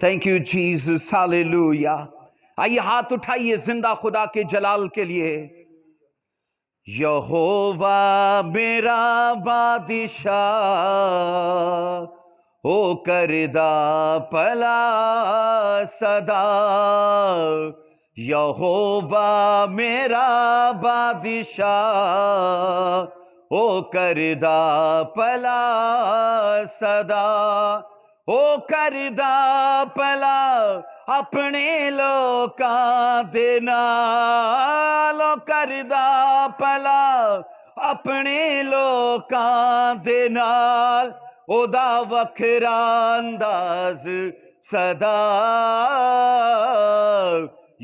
Thank you Jesus, ہاللیلویا۔ آئیے ہاتھ اٹھائیے زندہ خدا کے جلال کے لیے۔ یہوہ میرا بادشاہ، او کردہ پلا صدا۔ یہوہ میرا بادشاہ، او کردہ پلا صدا۔ او کردہ پلا اپنے لوکاں دے نال، او کردہ پلا اپنے لوکاں دے نال، او دا وکھرا انداز صدا۔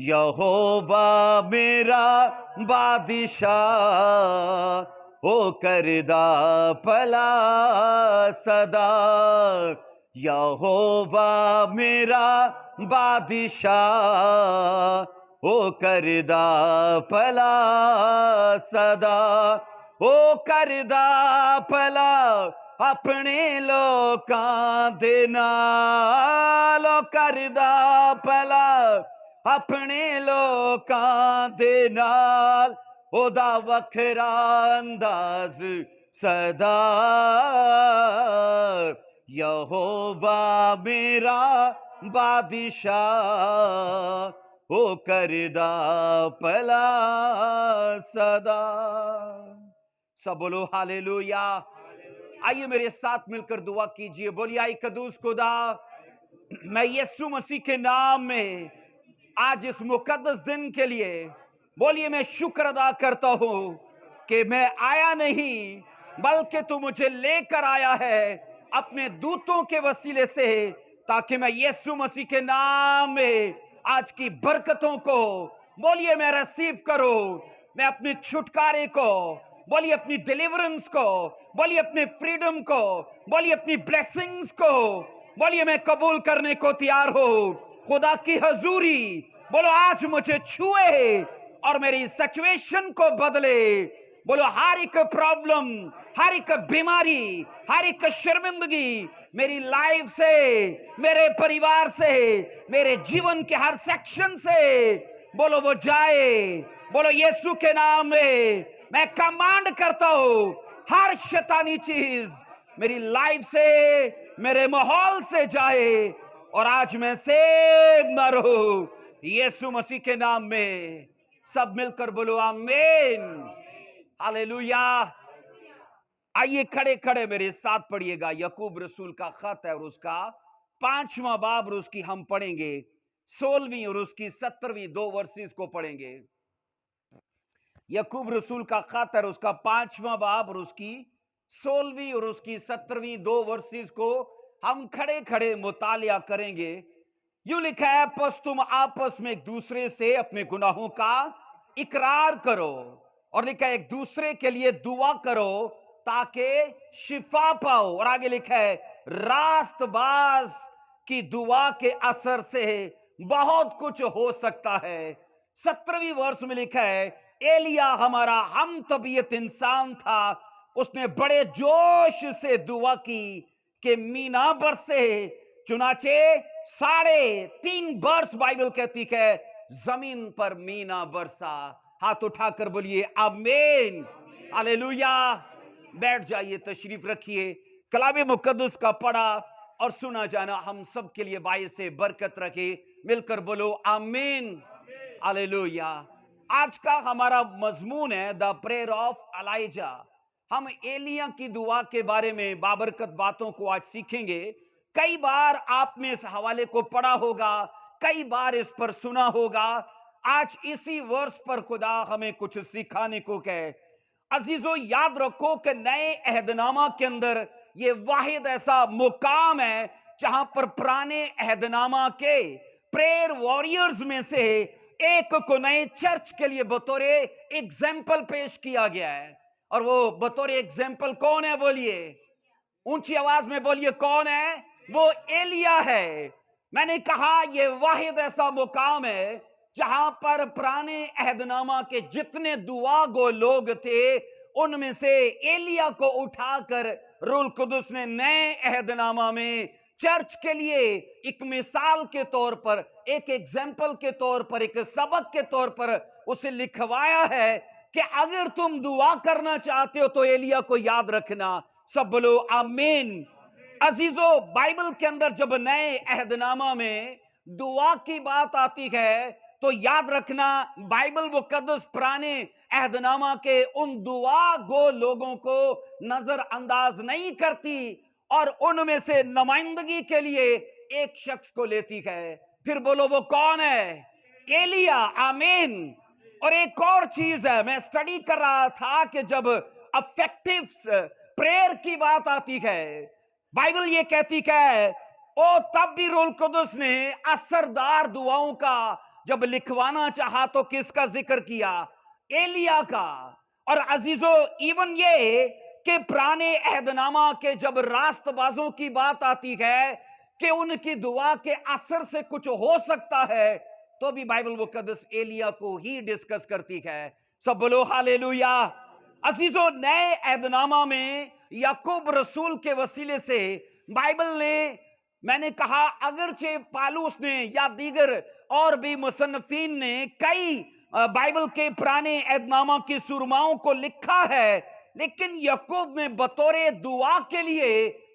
یہوہ میرا بادشاہ، او کردہ پلا صدا۔ یہوہ میرا بادشاہ، او کردہ پلا صدا۔ او کردہ پلا اپنے لوکاں دے نال، او کردہ پلا اپنے لوکاں دے نال، او دا وکھرا انداز صدا۔ یہوہ میرا بادشاہ، او کردہ پلا صدا۔ سب بولو ہاللیلویا۔ آئیے میرے ساتھ مل کر دعا کیجئے، بولیے اے قدوس خدا، میں یسوع مسیح کے نام میں آج اس مقدس دن کے لیے بولیے میں شکر ادا کرتا ہوں کہ میں آیا نہیں بلکہ تو مجھے لے کر آیا ہے اپنے دوتوں کے وسیلے سے، تاکہ میں یسوع مسیح کے نام میں آج کی برکتوں کو بولیے میں ریسیو کروں، میں اپنے چھٹکارے کو بولیے، اپنی ڈیلیورنس کو بولیے، اپنے فریڈم کو بولیے، اپنی بلیسنگز کو بولیے میں قبول کرنے کو تیار ہوں۔ خدا کی حضوری بولو آج مجھے چھوئے اور میری سچویشن کو بدلے۔ بولو ہر ایک پرابلم، ہر ایک بیماری، ہر ایک شرمندگی میری لائف سے، میرے پریوار سے، میرے جیون کے ہر سیکشن سے بولو وہ جائے۔ بولو یسوع کے نام میں کمانڈ کرتا ہوں، ہر شیطانی چیز میری لائف سے، میرے ماحول سے جائے، اور آج میں سیب نہ رہوں یسوع مسیح کے نام میں۔ سب مل کر بولو آمین، ہاللیلویا۔ آئیے کھڑے کھڑے میرے ساتھ پڑھیے گا، یعقوب رسول کا خط ہے اور اس کا 5واں باب اور اس کی ہم پڑھیں گے 16ویں اور اس کی 17ویں 2 ورسز کو پڑھیں گے۔ یعقوب رسول کا خط ہے اور اس کا 5واں باب اور اس کی 16ویں اور اس کی 17ویں 2 ورسز کو ہم کھڑے کھڑے مطالعہ کریں گے۔ یوں لکھا ہے، پس تم آپس میں ایک دوسرے سے اپنے گناہوں کا اقرار کرو، اور لکھا ہے ایک دوسرے کے لیے دعا کرو تاکہ شفا پاؤ، اور آگے لکھا ہے راست باز کی دعا کے اثر سے بہت کچھ ہو سکتا ہے۔ 17ویں ورس میں لکھا ہے، ایلیا ہمارا ہم طبیعت انسان تھا، اس نے بڑے جوش سے دعا کی کہ مینا برسے، چنانچہ 3.5 برس بائبل کہتی کہ زمین پر مینا برسا۔ ہاتھ اٹھا کر بولیے آمین، ہاللیلویا۔ بیٹھ جائیے، تشریف رکھیے۔ کلام مقدس کا پڑھا اور سنا جانا ہم سب کے لیے باعث برکت رکھے۔ مل کر بولو آمین، ہاللیلویا۔ آج کا ہمارا مضمون ہے دا پریئر آف الائجہ۔ ہم ایلیا کی دعا کے بارے میں بابرکت باتوں کو آج سیکھیں گے۔ کئی بار آپ نے اس حوالے کو پڑھا ہوگا، کئی بار اس پر سنا ہوگا۔ آج اسی ورس پر خدا ہمیں کچھ سکھانے کو کہے۔ عزیزو یاد رکھو کہ نئے عہد نامہ کے اندر یہ واحد ایسا مقام ہے جہاں پر پرانے عہد نامہ کے پریئر وارئرز میں سے ایک کو نئے چرچ کے لیے بطور ایگزامپل پیش کیا گیا ہے، اور وہ بطور ایگزامپل کون ہے؟ بولیے اونچی آواز میں بولیے، کون ہے؟ وہ ایلیا ہے۔ میں نے کہا یہ واحد ایسا مقام ہے جہاں پر پرانے عہد نامہ کے جتنے دعا گو لوگ تھے ان میں سے ایلیا کو اٹھا کر روح القدس نے نئے عہد نامہ میں चर्च के लिए एक मिसाल के तौर पर, एक एग्जाम्पल के तौर पर, एक सबक के तौर पर उसे लिखवाया है कि अगर तुम दुआ करना चाहते हो तो एलिया को याद रखना। सब बोलो आमीन। अजीजो, बाइबल के अंदर जब नए अहदनामा में दुआ की बात आती है तो याद रखना, बाइबल मुकद्दस पुराने अहदनामा के उन दुआ गो लोगों को नजरअंदाज नहीं करती और उनमें से नुमाइंदगी के लिए एक शख्स को लेती है। फिर बोलो वो कौन है? एलिया। आमीन। और एक और चीज है, मैं स्टडी कर रहा था कि जब अफेक्टिव प्रेयर की बात आती है, बाइबल ये कहती है ओ तब भी रूह कुदस ने असरदार दुआओं का जब लिखवाना चाहा तो किसका जिक्र किया? एलिया का। और अजीजों, इवन ये कि पुराने अहदनामा के जब रास्तबाजों की बात आती है कि उनकी दुआ के असर से कुछ हो सकता है, तो भी बाइबल मुकद्दस एलिया को ही डिस्कस करती है। सब बोलो हालेलुया। अजीजों, नए अहदनामा में याकूब रसूल के वसीले से बाइबल ने, मैंने कहा अगरचे पालूस ने या दीगर और भी मुसन्निफीन ने कई बाइबल के पुराने अहदनामा की सुरमाओं को लिखा है, लेकिन याकूब ने बतौरे दुआ के लिए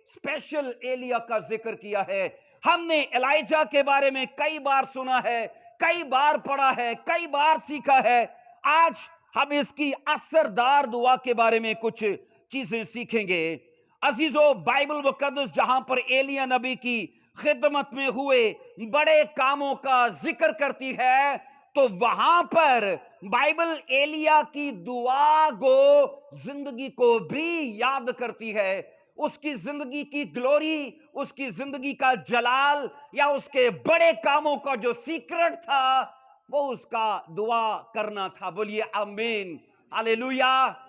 स्पेशल एलिया का जिक्र किया है। हमने एलाइजा के बारे में कई बार सुना है, कई बार पढ़ा है, कई बार सीखा है। आज हम इसकी असरदार दुआ के बारे में कुछ चीजें सीखेंगे। अजीजों, बाइबल मुकद्दस जहां पर एलिया नबी की खिदमत में हुए बड़े कामों का जिक्र करती है, तो वहां पर बाइबल एलिया की दुआ को जिंदगी को भी याद करती है। उसकी जिंदगी की ग्लोरी, उसकी जिंदगी का जलाल या उसके बड़े कामों का जो सीक्रेट था वो उसका दुआ करना था। बोलिए आमीन, हालेलुया।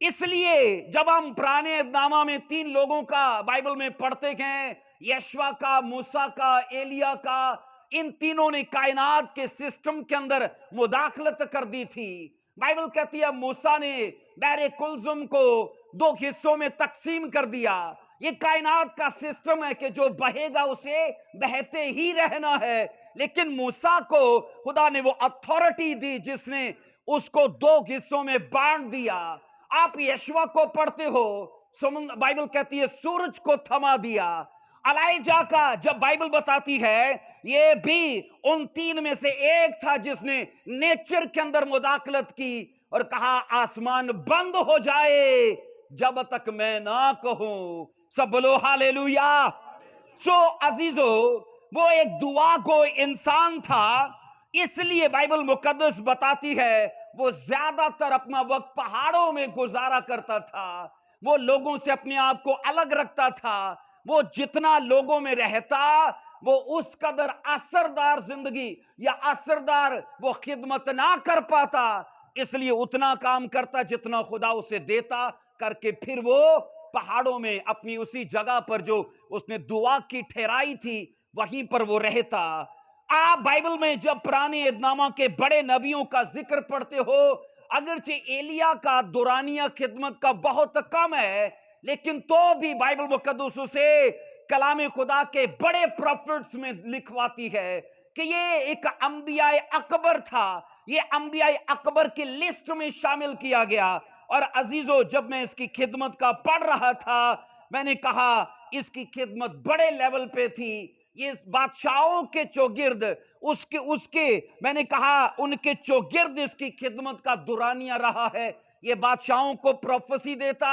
इसलिए जब हम पुराने अहदनामा में 3 लोगों का बाइबल में पढ़ते हैं, यशवा का, मूसा का, एलिया का, इन तीनों ने कायनात के सिस्टम के अंदर मुदाखलत कर दी थी। बाइबल कहती है मूसा ने बहरे कुलजुम को 2 हिस्सों में तकसीम कर दिया। ये कायनात का सिस्टम है कि जो बहेगा उसे बहते ही रहना है, लेकिन मूसा को खुदा ने वो अथॉरिटी दी जिसने उसको 2 हिस्सों में बांट दिया। आप यशवा को पढ़ते हो, बाइबल कहती है सूरज को थमा दिया। एलाइजा का जब बाइबल बताती है, ये भी उन 3 में से एक था जिसने नेचर के अंदर मुदाखलत की और कहा आसमान बंद हो जाए जब तक मैं ना कहूं। सब बोलो हालेलुया। सो अजीजो, वो एक दुआ को इंसान था, इसलिए बाइबल मुकद्दस बताती है वो ज्यादातर अपना वक्त पहाड़ों में गुजारा करता था। वो लोगों से अपने आप को अलग रखता था। वो जितना लोगों में रहता वो उस कदर असरदार जिंदगी या असरदार वो खिदमत ना कर पाता, इसलिए उतना काम करता जितना खुदा उसे देता, करके फिर वो पहाड़ों में अपनी उसी जगह पर जो उसने दुआ की ठहराई थी वहीं पर वो रहता। आप बाइबल में जब पुराने अहदनामा के बड़े नबियों का जिक्र पढ़ते हो, अगरचे एलिया का दुरानिया खिदमत का बहुत कम है, लेकिन तो भी बाइबल मुकद्दस उसे कलाम खुदा के बड़े प्रॉफिट्स में लिखवाती है कि ये एक अंबिया अकबर था। ये अंबिया अकबर की लिस्ट में शामिल किया गया। और अजीजों, जब मैं इसकी खिदमत का पढ़ रहा था, मैंने कहा इसकी खिदमत बड़े लेवल पे थी। ये बादशाहों के चौगिर्द उसके उसके मैंने कहा उनके चौगिर्द इसकी खिदमत का दुरानिया रहा है। ये बादशाहों को प्रोफेसी देता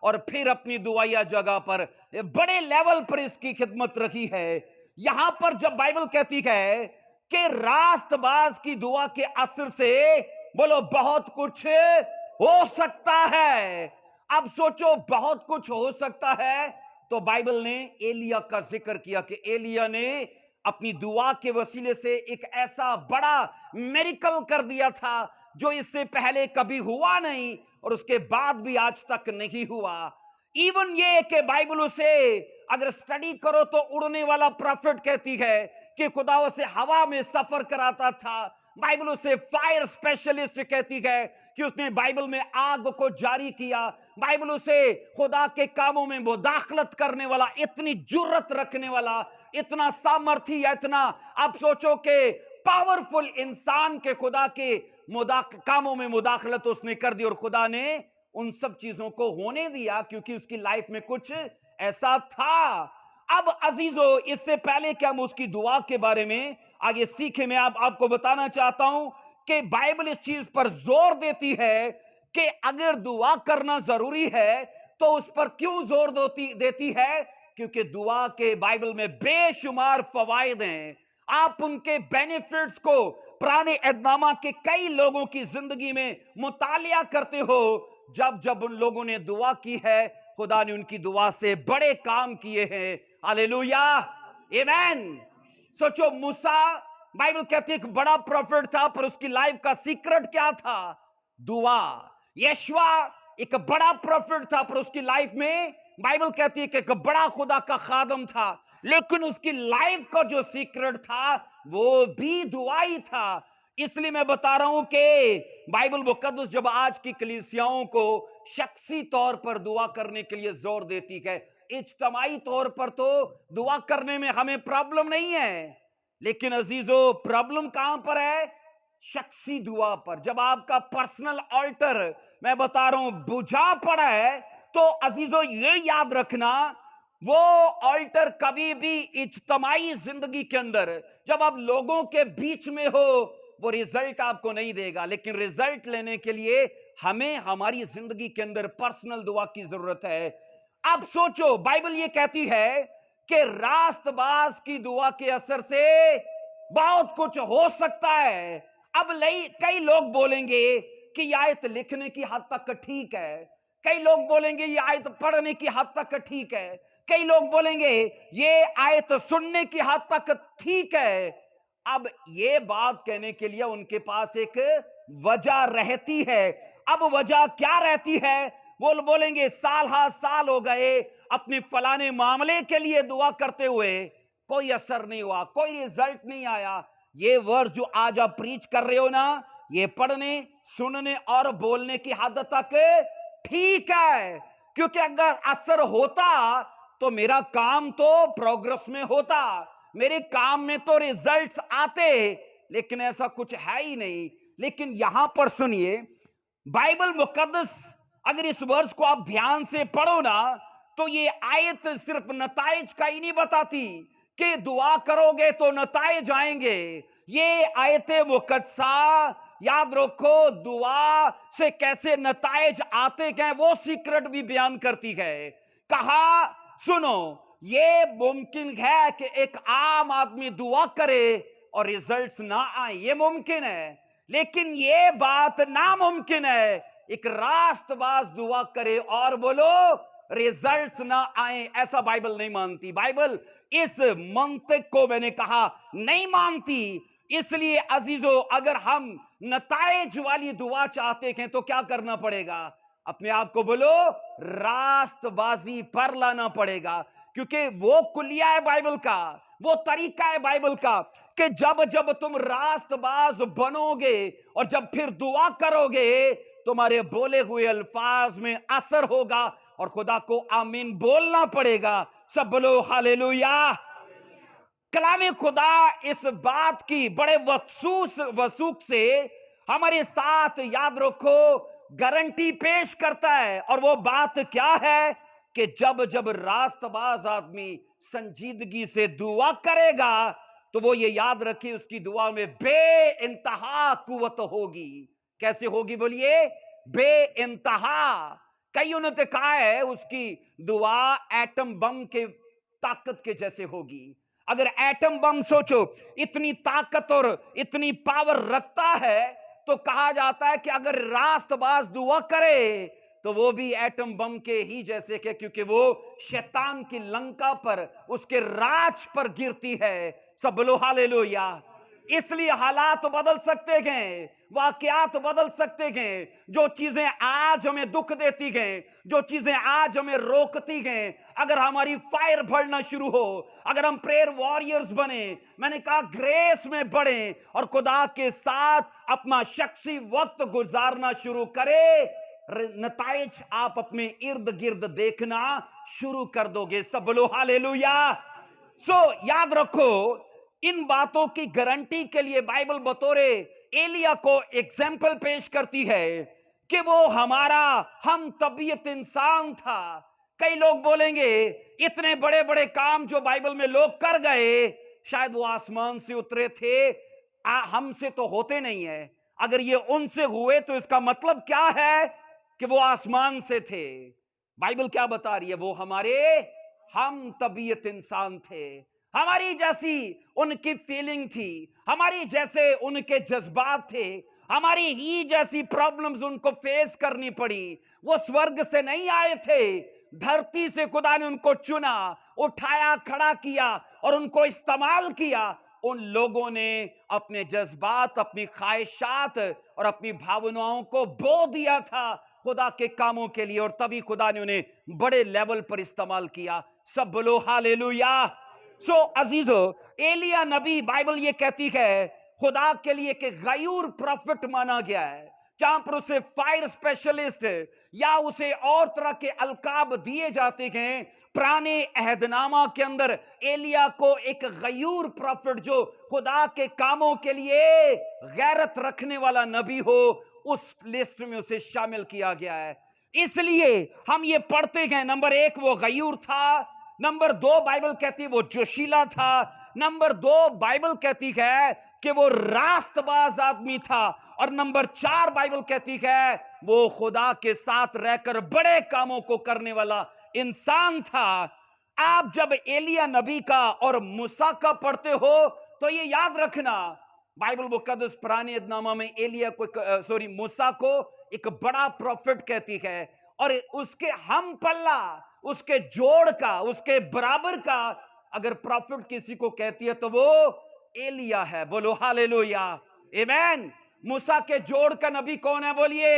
और फिर अपनी दुआया जगह पर बड़े लेवल पर इसकी खिदमत रखी है। यहां पर जब बाइबल कहती है कि रास्तबाज की दुआ के असर से बोलो बहुत कुछ हो सकता है। अब सोचो बहुत कुछ हो सकता है, तो बाइबल ने एलिया का जिक्र किया कि एलिया ने अपनी दुआ के वसीले से एक ऐसा बड़ा मिरेकल कर दिया था जो इससे पहले कभी हुआ नहीं और उसके बाद भी आज तक नहीं हुआ। इवन ये कि बाइबल उसे अगर स्टडी करो तो उड़ने वाला प्रॉफिट कहती है कि खुदा उसे हवा में सफर कराता था, बाइबल उसे फायर स्पेशलिस्ट कहती है कि उसने बाइबल में आग को जारी किया। बाइबल उसे खुदा के कामों में मुदाखलत करने वाला, इतनी जुर्रत रखने वाला, इतना सामर्थी, या इतना, आप सोचो कि पावरफुल इंसान के खुदा के कामों में मुदाखलत उसने कर दी, और खुदा ने उन सब चीजों को होने दिया क्योंकि उसकी लाइफ में कुछ ऐसा था। अब अजीजों, इससे पहले कि हम उसकी दुआ के बारे में आगे सीखे, मैं आपको बताना चाहता हूं कि बाइबल इस चीज पर जोर देती है कि अगर दुआ करना जरूरी है तो उस पर क्यों जोर देती है? क्योंकि दुआ के बाइबल में बेशुमार फवायद हैं। आप उनके बेनिफिट्स को पुराने अहदनामा के कई लोगों की जिंदगी में मुतालिया करते हो। जब जब उन लोगों ने दुआ की है, खुदा ने उनकी दुआ से बड़े काम किए हैं। हालेलुया, आमीन। सोचो, मूसा, बाइबल कहती है एक बड़ा प्रॉफिट था, पर उसकी लाइफ का सीक्रेट क्या था? दुआ। यशवा एक बड़ा प्रॉफिट था, पर उसकी लाइफ में बाइबल कहती है कि एक बड़ा खुदा का खादम था, लेकिन उसकी लाइफ का जो सीक्रेट था वो भी दुआ ही था। इसलिए मैं बता रहा हूं कि बाइबल मुकद्दस जब आज की कलीसियाओं को शख्सी तौर पर दुआ करने के लिए जोर देती है, इज्तमाई तौर पर तो दुआ करने में हमें प्रॉब्लम नहीं है, लेकिन अजीजों, प्रॉब्लम कहां पर है? शख्सी दुआ पर। जब आपका पर्सनल ऑल्टर, मैं बता रहा हूं, बुझा पड़ा है, तो अजीजों ये याद रखना, वो ऑल्टर कभी भी इज्तमाई जिंदगी के अंदर, जब आप लोगों के बीच में हो, वो रिजल्ट आपको नहीं देगा। लेकिन रिजल्ट लेने के लिए हमें हमारी जिंदगी के अंदर पर्सनल दुआ की जरूरत है। अब सोचो, बाइबल ये कहती है कि रास्तबाज की दुआ के असर से बहुत कुछ हो सकता है। अब कई लोग बोलेंगे कि ये आयत लिखने की हद तक ठीक है, कई लोग बोलेंगे ये आयत पढ़ने की हद तक ठीक है, कई लोग बोलेंगे ये आयत सुनने की हद तक ठीक है। अब ये बात कहने के लिए उनके पास एक वजह रहती है। अब वजह क्या रहती है? वो बोलेंगे साल हा साल हो गए अपने फलाने मामले के लिए दुआ करते हुए, कोई असर नहीं हुआ, कोई रिजल्ट नहीं आया। ये वर्ड जो आज आप प्रीच कर रहे हो ना, ये पढ़ने, सुनने और बोलने की हद तक ठीक है, क्योंकि अगर असर होता तो मेरा काम तो प्रोग्रेस में होता, मेरे काम में तो रिजल्ट्स आते, लेकिन ऐसा कुछ है ही नहीं। लेकिन यहां पर सुनिए, बाइबल मुकद्दस अगर इस वर्ष को आप ध्यान से पढ़ो ना, तो ये आयत सिर्फ नताइज का ही नहीं बताती कि दुआ करोगे तो नताइज आएंगे। ये आयत मुकद्दसा, याद रखो, दुआ से कैसे नताइज आते हैं वो सीक्रेट भी बयान करती है। कहा, सुनो, ये मुमकिन है कि एक आम आदमी दुआ करे और रिजल्ट्स ना आए, ये मुमकिन है, लेकिन ये बात नामुमकिन है एक रास्तबाज दुआ करे और बोलो रिजल्ट्स ना आए। ऐसा बाइबल नहीं मानती। बाइबल इस मंतिक को, मैंने कहा, नहीं मानती। इसलिए अजीजों, अगर हम नताइज वाली दुआ चाहते हैं तो क्या करना पड़ेगा? अपने आप को बोलो रास्तबाजी पर लाना पड़ेगा, क्योंकि वो कुलिया है बाइबल का, वो तरीका है बाइबल का कि जब जब तुम रास्तबाज बनोगे और जब फिर दुआ करोगे, तुम्हारे बोले हुए अल्फाज में असर होगा और खुदा को आमीन बोलना पड़ेगा। सब बोलो हालेलुया। कलाम खुदा इस बात की बड़े वसूख से हमारे साथ, याद रखो, गारंटी पेश करता है। और वो बात क्या है कि जब जब रास्तबाज आदमी संजीदगी से दुआ करेगा तो वो ये याद रखे, उसकी दुआ में बे इंतहा कुव्वत होगी। कैसे होगी बोलिए? बे इंतहा। कईयों ने तो कहा है उसकी दुआ एटम बम के ताकत के जैसे होगी। अगर एटम बम, सोचो, इतनी ताकत और इतनी पावर रखता है, तो कहा जाता है कि अगर रास्तबाज दुआ करे तो वो भी एटम बम के ही जैसे के, क्योंकि वो शैतान की लंका पर, उसके राज पर गिरती है। सब बोलो हालेलुया। اس لیے حالات بدل سکتے ہیں، واقعات بدل سکتے ہیں۔ جو چیزیں آج ہمیں دکھ دیتی ہیں، جو چیزیں آج ہمیں روکتی ہیں، اگر ہماری فائر بڑھنا شروع ہو، اگر ہم پریئر وارئرز بنیں، میں نے کہا گریس میں بڑھیں اور خدا کے ساتھ اپنا شخصی وقت گزارنا شروع کرے، نتائج آپ اپنے ارد گرد دیکھنا شروع کر دو گے۔ سب بولو ہاللیلویا۔ یاد رکھو، ان باتوں کی گارنٹی کے لیے بائبل بطور ایلیا کو ایگزامپل پیش کرتی ہے کہ وہ ہمارا ہم طبیعت انسان تھا۔ کئی لوگ بولیں گے اتنے بڑے بڑے کام جو بائبل میں لوگ کر گئے، شاید وہ آسمان سے اترے تھے، ہم سے تو ہوتے نہیں ہیں۔ اگر یہ ان سے ہوئے تو اس کا مطلب کیا ہے کہ وہ آسمان سے تھے۔ بائبل کیا بتا رہی ہے؟ وہ ہمارے ہم طبیعت انسان تھے، ہماری جیسی ان کی فیلنگ تھی، ہماری جیسے ان کے جذبات تھے، ہماری ہی جیسی پرابلمز ان کو فیس کرنی پڑی۔ وہ سورگ سے نہیں آئے تھے، دھرتی سے خدا نے ان کو چنا، اٹھایا، کھڑا کیا اور ان کو استعمال کیا۔ ان لوگوں نے اپنے جذبات، اپنی خواہشات اور اپنی بھاوناؤں کو بو دیا تھا خدا کے کاموں کے لیے، اور تبھی خدا نے انہیں بڑے لیول پر استعمال کیا۔ سب بولو ہاللیلویا۔ عزیزو، ایلیا نبی بائبل یہ کہتی ہے خدا کے لیے کہ غیور پروفٹ مانا گیا ہے، جہاں پر اسے فائر اسپیشلسٹ یا اسے اور طرح کے القاب دیے جاتے ہیں۔ پرانے عہد نامہ کے اندر ایلیا کو ایک غیور پروفٹ، جو خدا کے کاموں کے لیے غیرت رکھنے والا نبی ہو، اس لسٹ میں اسے شامل کیا گیا ہے۔ اس لیے ہم یہ پڑھتے ہیں، نمبر 1 وہ غیور تھا، نمبر 2 بائبل کہتی ہے وہ جوشیلا تھا، نمبر 2 بائبل کہتی ہے کہ وہ راست باز آدمی تھا، اور نمبر 4 بائبل کہتی ہے وہ خدا کے ساتھ رہ کر بڑے کاموں کو کرنے والا انسان تھا۔ آپ جب ایلیا نبی کا اور موسیٰ کا پڑھتے ہو تو یہ یاد رکھنا، بائبل مقدس پرانے عہد نامہ میں ایلیا کو موسیٰ کو ایک بڑا پروفٹ کہتی ہے، اور اس کے ہم پلہ، اس کے جوڑ کا، اس کے برابر کا اگر پروفٹ کسی کو کہتی ہے تو وہ ایلیا ہے۔ بولو ہاللیلویا، آمین۔ موسیٰ کے جوڑ کا نبی کون ہے؟ بولیے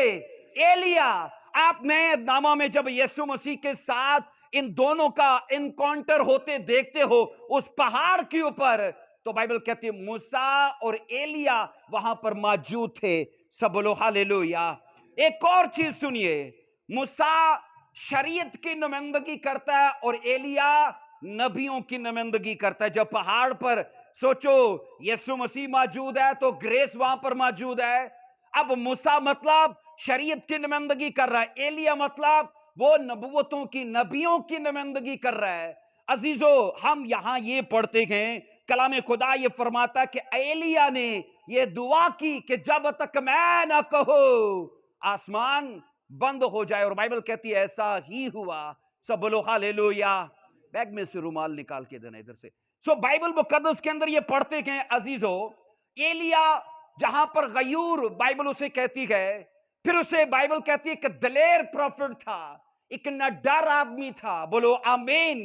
ایلیا۔ آپ نئے نامہ میں جب یسوع مسیح کے ساتھ ان دونوں کا انکاؤنٹر ہوتے دیکھتے ہو اس پہاڑ کے اوپر، تو بائبل کہتی ہے موسیٰ اور ایلیا وہاں پر موجود تھے۔ سب بولو ہاللیلویا۔ ایک اور چیز سنیے، موسیٰ شریعت کی نمائندگی کرتا ہے اور ایلیا نبیوں کی نمائندگی کرتا ہے۔ جب پہاڑ پر سوچو یسوع مسیح موجود ہے تو گریس وہاں پر موجود ہے۔ اب موسیٰ مطلب شریعت کی نمائندگی کر رہا ہے، ایلیا مطلب وہ نبوتوں کی، نبیوں کی نمائندگی کر رہا ہے۔ عزیزو، ہم یہاں یہ پڑھتے ہیں، کلام خدا یہ فرماتا ہے کہ ایلیا نے یہ دعا کی کہ جب تک میں نہ کہوں آسمان بند ہو جائے، اور بائبل کہتی ہے ایسا ہی ہوا۔ سب بولو ہاللیلویا۔ بیگ میں سے رومال نکال کے دینا ادھر سے۔ بائبل مقدس کے اندر یہ پڑھتے ہیں عزیزو، ایلیا جہاں پر غیور بائبل اسے کہتی ہے، پھر اسے بائبل کہتی ہے کہ دلیر پروفٹ تھا، ایک نڈر آدمی تھا۔ بولو آمین۔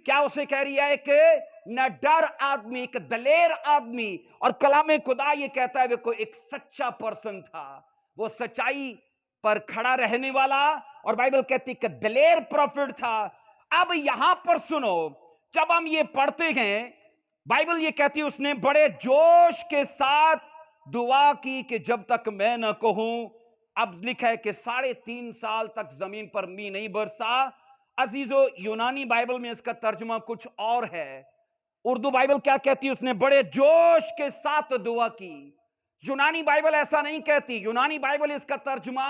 کیا اسے کہہ رہی ہے؟ ایک نڈر آدمی، ایک دلیر آدمی، اور کلام خدا یہ کہتا ہے وہ ایک سچا پرسن تھا، وہ سچائی پر کھڑا رہنے والا، اور بائبل کہتی ہے کہ دلیر پروفٹ تھا۔ اب یہاں پر سنو، جب ہم یہ پڑھتے ہیں بائبل یہ کہتی ہے اس نے بڑے جوش کے ساتھ دعا کی کہ جب تک میں نہ کہوں۔ اب لکھا ہے کہ 3.5 سال تک زمین پر می نہیں برسا۔ عزیزو، یونانی بائبل میں اس کا ترجمہ کچھ اور ہے۔ اردو بائبل کیا کہتی ہے؟ اس نے بڑے جوش کے ساتھ دعا کی۔ یونانی بائبل ایسا نہیں کہتی، یونانی بائبل اس کا ترجمہ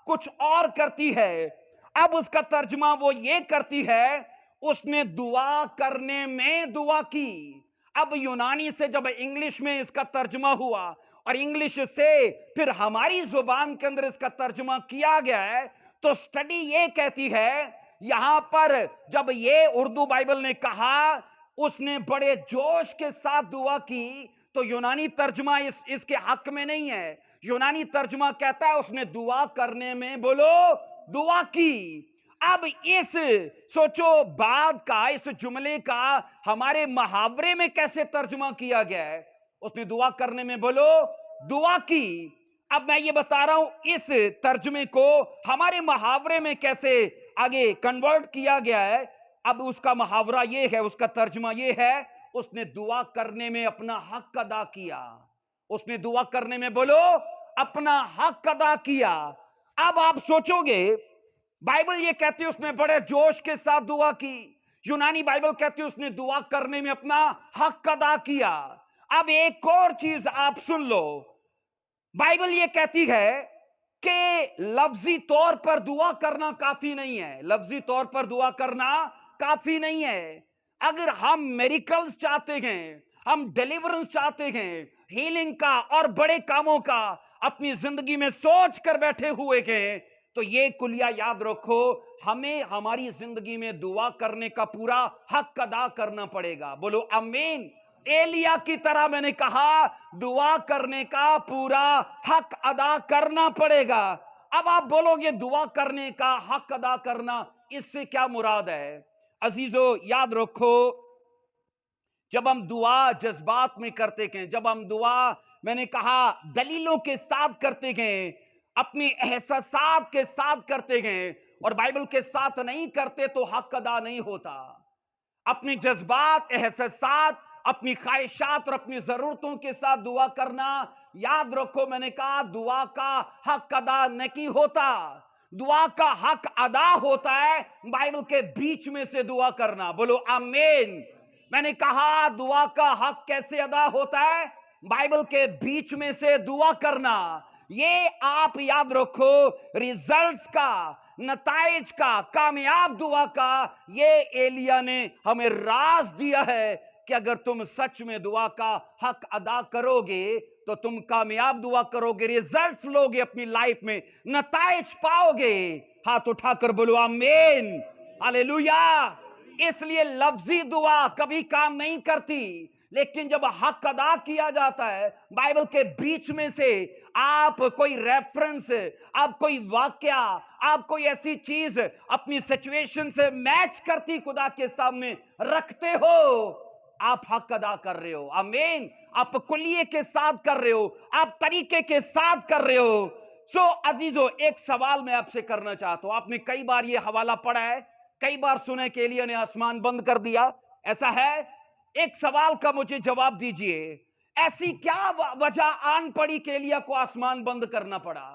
کچھ اور کرتی ہے۔ اب اس کا ترجمہ وہ یہ کرتی ہے، اس نے دعا کرنے میں دعا کی۔ اب یونانی سے جب انگلش میں اس کا ترجمہ ہوا، اور انگلش سے پھر ہماری زبان کے اندر اس کا ترجمہ کیا گیا ہے، تو سٹڈی یہ کہتی ہے یہاں پر جب یہ اردو بائبل نے کہا اس نے بڑے جوش کے ساتھ دعا کی، تو یونانی ترجمہ اس کے حق میں نہیں ہے۔ یونانی ترجمہ کہتا ہے اس نے دعا کرنے میں، بولو، دعا کی۔ اب اس سوچو بعد کا اس جملے کا ہمارے محاورے میں کیسے ترجمہ کیا گیا ہے؟ उसने दुआ करने में बोलो दुआ की। अब मैं ये बता रहा हूं इस तर्जमे को हमारे मुहावरे में कैसे आगे कन्वर्ट किया गया है। अब उसका मुहावरा ये है, उसका तर्जमा ये है, उसने दुआ करने में अपना हक अदा किया। उसने दुआ करने में बोलो अपना हक अदा किया। अब आप सोचोगे बाइबल ये कहती है उसने बड़े जोश के साथ दुआ की, यूनानी बाइबल कहती है उसने दुआ करने में अपना हक अदा किया। अब एक और चीज आप सुन लो, बाइबल ये कहती है कि लफ्जी तौर पर दुआ करना काफी नहीं है। लफ्जी तौर पर दुआ करना काफी नहीं है। अगर हम मेरिकल्स चाहते हैं, हम डिलीवरेंस चाहते हैं, हीलिंग का और बड़े कामों का अपनी जिंदगी में सोच कर बैठे हुए हैं, तो ये कुलिया याद रखो, हमें हमारी जिंदगी में दुआ करने का पूरा हक अदा करना पड़ेगा। बोलो आमीन। एलिया की तरह मैंने कहा दुआ करने का पूरा हक अदा करना पड़ेगा। अब आप बोलोगे दुआ करने का हक अदा करना, इससे क्या मुराद है? अजीजों याद रखो, जब हम दुआ जज्बात में करते हैं, जब हम दुआ मैंने कहा दलीलों के साथ करते हैं, अपनी एहसासात के साथ करते हैं और बाइबल के साथ नहीं करते तो हक अदा नहीं होता। अपने जज्बात, एहसासात, अपनी ख्वाहिशात और अपनी जरूरतों के साथ दुआ करना, याद रखो मैंने कहा दुआ का हक अदा नहीं होता। दुआ का हक अदा होता है बाइबल के बीच में से दुआ करना। बोलो आमीन। मैंने कहा दुआ का हक कैसे अदा होता है? बाइबल के बीच में से दुआ करना। ये आप याद रखो, रिजल्ट्स का, नताइज का, कामयाब दुआ का ये एलिया ने हमें राज दिया है कि अगर तुम सच में दुआ का हक अदा करोगे तो तुम कामयाब दुआ करोगे, रिजल्ट्स लोगे अपनी लाइफ में, नताइज पाओगे। हाथ उठाकर बोलो आमीन, हालेलुया। इसलिए लफ्जी दुआ कभी काम नहीं करती, लेकिन जब हक अदा किया जाता है बाइबल के बीच में से, आप कोई रेफरेंस, आप कोई वाक्या, आप कोई ऐसी चीज अपनी सिचुएशन से मैच करती खुदा के सामने रखते हो, आप हक अदा कर रहे हो। आमीन। आप कुलिये के साथ कर रहे हो, आप तरीके के साथ कर रहे हो। सो अजीजों, एक सवाल मैं आपसे करना चाहता हूं। आपने कई बार ये हवाला पढ़ा है, कई बार सुने कि एलिया ने आसमान बंद कर दिया, ऐसा है? एक सवाल का मुझे जवाब दीजिए, ऐसी क्या वजह आन पड़ी कि एलिया को आसमान बंद करना पड़ा?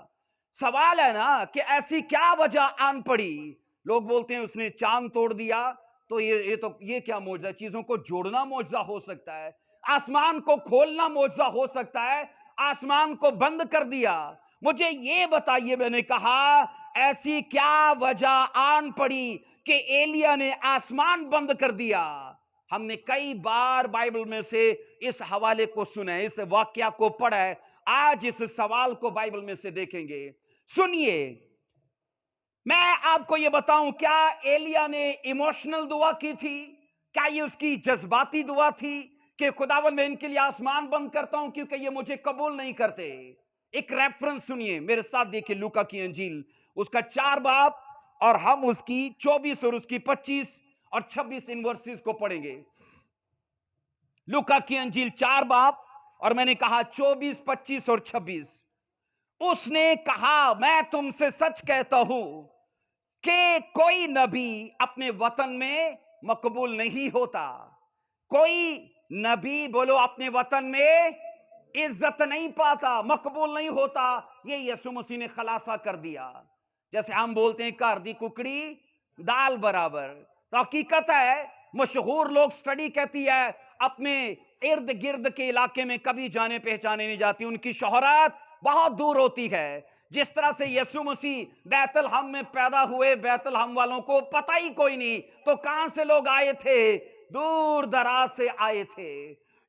सवाल है ना कि ऐसी क्या वजह आन पड़ी? लोग बोलते हैं उसने चांद तोड़ दिया, तो ये क्या मौजज़ा? चीजों को जोड़ना मौजज़ा हो सकता है, आसमान को खोलना मौजज़ा हो सकता है, आसमान को बंद कर दिया। मुझे ये बताइए, मैंने कहा ऐसी क्या वजह आन पड़ी कि एलिया ने आसमान बंद कर दिया? हमने कई बार बाइबल में से इस हवाले को सुना है, इस वाक्या को पढ़ा है। आज इस सवाल को बाइबल में से देखेंगे। सुनिए, मैं आपको यह बताऊं, क्या एलिया ने इमोशनल दुआ की थी? क्या ये उसकी जज्बाती दुआ थी कि खुदावन मैं इनके लिए आसमान बंद करता हूं क्योंकि ये मुझे कबूल नहीं करते? एक रेफरेंस सुनिए, मेरे साथ देखिए, लूका की अंजील उसका 4 बाब, और हम उसकी 24 और उसकी 25 और 26 इन वर्सेस को पढ़ेंगे। लूका की अंजील 4 बाब, और मैंने कहा 24, 25 और 26। उसने कहा मैं तुमसे सच कहता हूं कि कोई नबी अपने वतन में मकबूल नहीं होता। कोई नबी, बोलो, अपने वतन में इज्जत नहीं पाता, मकबूल नहीं होता। ये यीशु मसीह ने खलासा कर दिया। जैसे हम बोलते हैं घर दी कुकड़ी दाल बराबर, तो हकीकत है, मशहूर लोग स्टडी कहती है अपने इर्द गिर्द के इलाके में कभी जाने पहचाने नहीं जाती, उनकी शोहरत बहुत दूर होती है। जिस तरह से यीशु मसीह बैतलहम में पैदा हुए, बैतलहम वालों को पता ही कोई नहीं, तो कहां से लोग आए थे? दूर दराज से आए थे।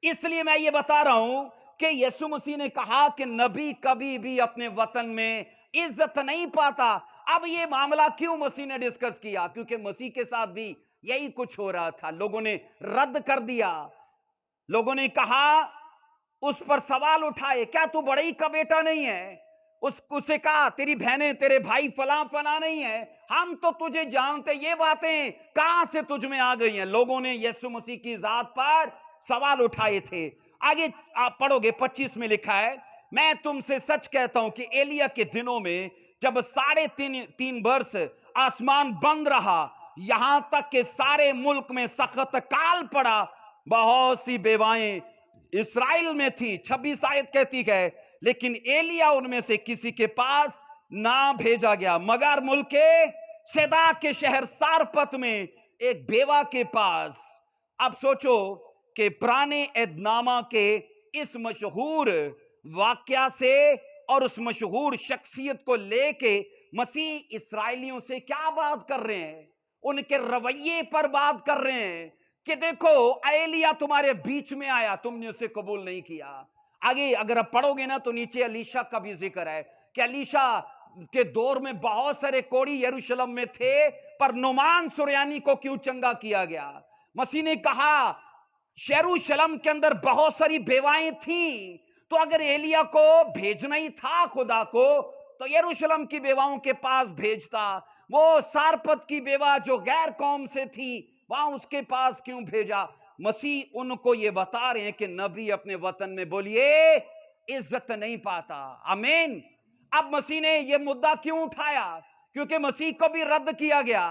इसलिए मैं ये बता रहा हूं कि यीशु मसीह ने कहा कि नबी कभी भी अपने वतन में इज्जत नहीं पाता। अब ये मामला क्यों मसीह ने डिस्कस किया? क्योंकि मसीह के साथ भी यही कुछ हो रहा था। लोगों ने रद्द कर दिया, लोगों ने कहा, उस पर सवाल उठाए, क्या तू बड़ई का बेटा नहीं है? उसे कहा तेरी बहनें, तेरे भाई फला फला नहीं है, हम तो तुझे जानते, ये बातें कहां से तुझ में आ गई हैं? लोगों ने यीशु मसीह की जात पर सवाल उठाए थे। आगे आप पढ़ोगे 25 में लिखा है, मैं तुमसे सच कहता हूं कि एलिया के दिनों में जब 3.5 वर्ष आसमान बंद रहा, यहां तक कि सारे मुल्क में सख्त काल पड़ा, बहुत सी बेवाएं इसराइल में थी। 26 आयत कहती है, लेकिन एलिया उनमें से किसी के पास ना भेजा गया, मगर मुल्क के सैदा के शहर सारपत में एक बेवा के पास। अब सोचो कि पुराने एदनामा के इस मशहूर वाकया से और उस मशहूर शख्सियत को लेके मसीह इसराइलियों से क्या बात कर रहे हैं, उनके रवैये पर बात कर रहे हैं कि देखो एलिया तुम्हारे बीच में आया, तुमने उसे कबूल नहीं किया। आगे अगर आप पढ़ोगे ना तो नीचे अलीशा का भी जिक्र है कि अलीशा के दौर में बहुत सारे कोढ़ी यरूशलेम में थे, पर नुमान सुरयानी को क्यों चंगा किया गया। मसीह ने कहा यरूशलेम के अंदर बहुत सारी बेवाएं थी, तो अगर एलिया को भेजना ही था खुदा को, तो यरूशलेम की बेवाओं के पास भेजता। वो सारपत की बेवा जो गैर कौम से थी, वहां उसके पास क्यों भेजा। मसीह उनको ये बता रहे हैं कि नबी अपने वतन में बोलिए इज्जत नहीं पाता। आमीन। अब मसीह ने ये मुद्दा क्यों उठाया, क्योंकि मसीह को भी रद्द किया गया।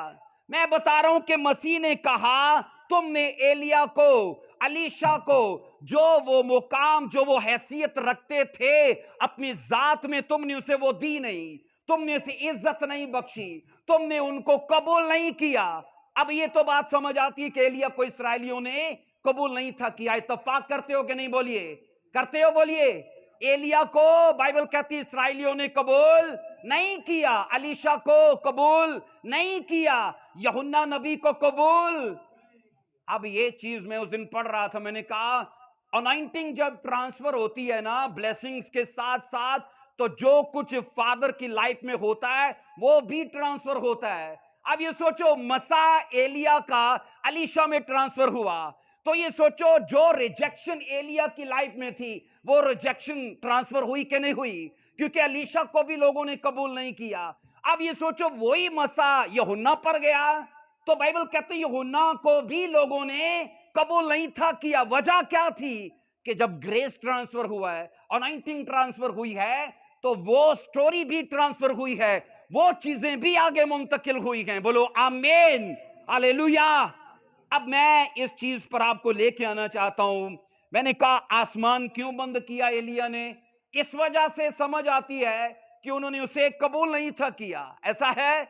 मैं बता रहा हूं कि मसीह ने कहा तुमने एलिया को, अलीशा को, जो वो मुकाम, जो वो हैसियत रखते थे अपनी जात में, तुमने उसे वो दी नहीं, तुमने उसे इज्जत नहीं बख्शी, तुमने उनको कबूल नहीं किया। अब ये तो बात समझ आती है कि एलिया को इसराइलियों ने कबूल नहीं था किया। इत्तेफाक करते हो कि नहीं, बोलिए करते हो, बोलिए। एलिया को बाइबल कहती है इसराइलियों ने कबूल नहीं किया, अलीशा को कबूल नहीं किया, यूहन्ना नबी को कबूल। अब ये चीज मैं उस दिन पढ़ रहा था, मैंने कहा अनॉइंटिंग जब ट्रांसफर होती है ना ब्लेसिंग्स के साथ साथ, तो जो कुछ फादर की लाइफ में होता है वो भी ट्रांसफर होता है। अब ये सोचो मसा एलिया का अलीशा में ट्रांसफर हुआ, तो ये सोचो जो रिजेक्शन एलिया की लाइफ में थी वो रिजेक्शन ट्रांसफर हुई कि नहीं हुई, क्योंकि अलीशा को भी लोगों ने कबूल नहीं किया। अब ये सोचो वही मसा यूहन्ना पर गया, तो बाइबल कहते हैं यूहन्ना को भी लोगों ने कबूल नहीं था किया। वजह क्या थी कि जब ग्रेस ट्रांसफर हुआ है, अनॉइंटिंग ट्रांसफर हुई है, तो वो स्टोरी भी ट्रांसफर हुई है, वो चीजें भी आगे मुंतकिल हुई हैं। बोलो आमीन, हालेलुया। अब मैं इस चीज पर आपको लेके आना चाहता हूं। मैंने कहा आसमान क्यों बंद किया एलिया ने, इस वजह से समझ आती है कि उन्होंने उसे कबूल नहीं था किया। ऐसा है,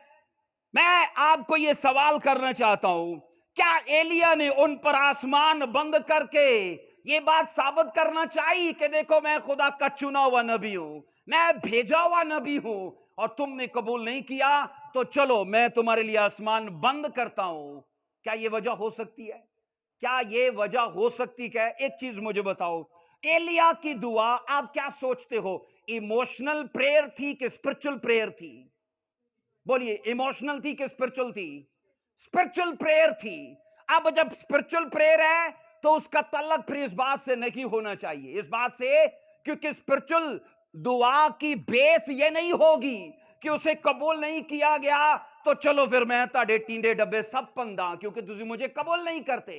मैं आपको यह सवाल करना चाहता हूं, क्या एलिया ने उन पर आसमान बंद करके ये बात साबित करना चाहिए कि देखो मैं खुदा का चुना हुआ नबी हूं, मैं भेजा हुआ नबी हूं, और तुमने कबूल नहीं किया, तो चलो मैं तुम्हारे लिए आसमान बंद करता हूं। क्या यह वजह हो सकती है? क्या यह वजह हो सकती है? एक चीज मुझे बताओ, एलिया की दुआ आप क्या सोचते हो, इमोशनल प्रेयर थी कि स्पिरिचुअल प्रेयर थी? बोलिए, इमोशनल थी कि स्पिरिचुअल थी? स्पिरिचुअल प्रेयर थी। अब जब स्पिरिचुअल प्रेयर है तो उसका तल्लक फिर इस बात से नहीं होना चाहिए, इस बात से, क्योंकि स्पिरिचुअल दुआ की बेस ये नहीं होगी कि उसे कबूल नहीं किया गया तो चलो फिर मैं ताड़े टींडे डब्बे सब पंदा क्योंकि तुझे मुझे कबूल नहीं करते।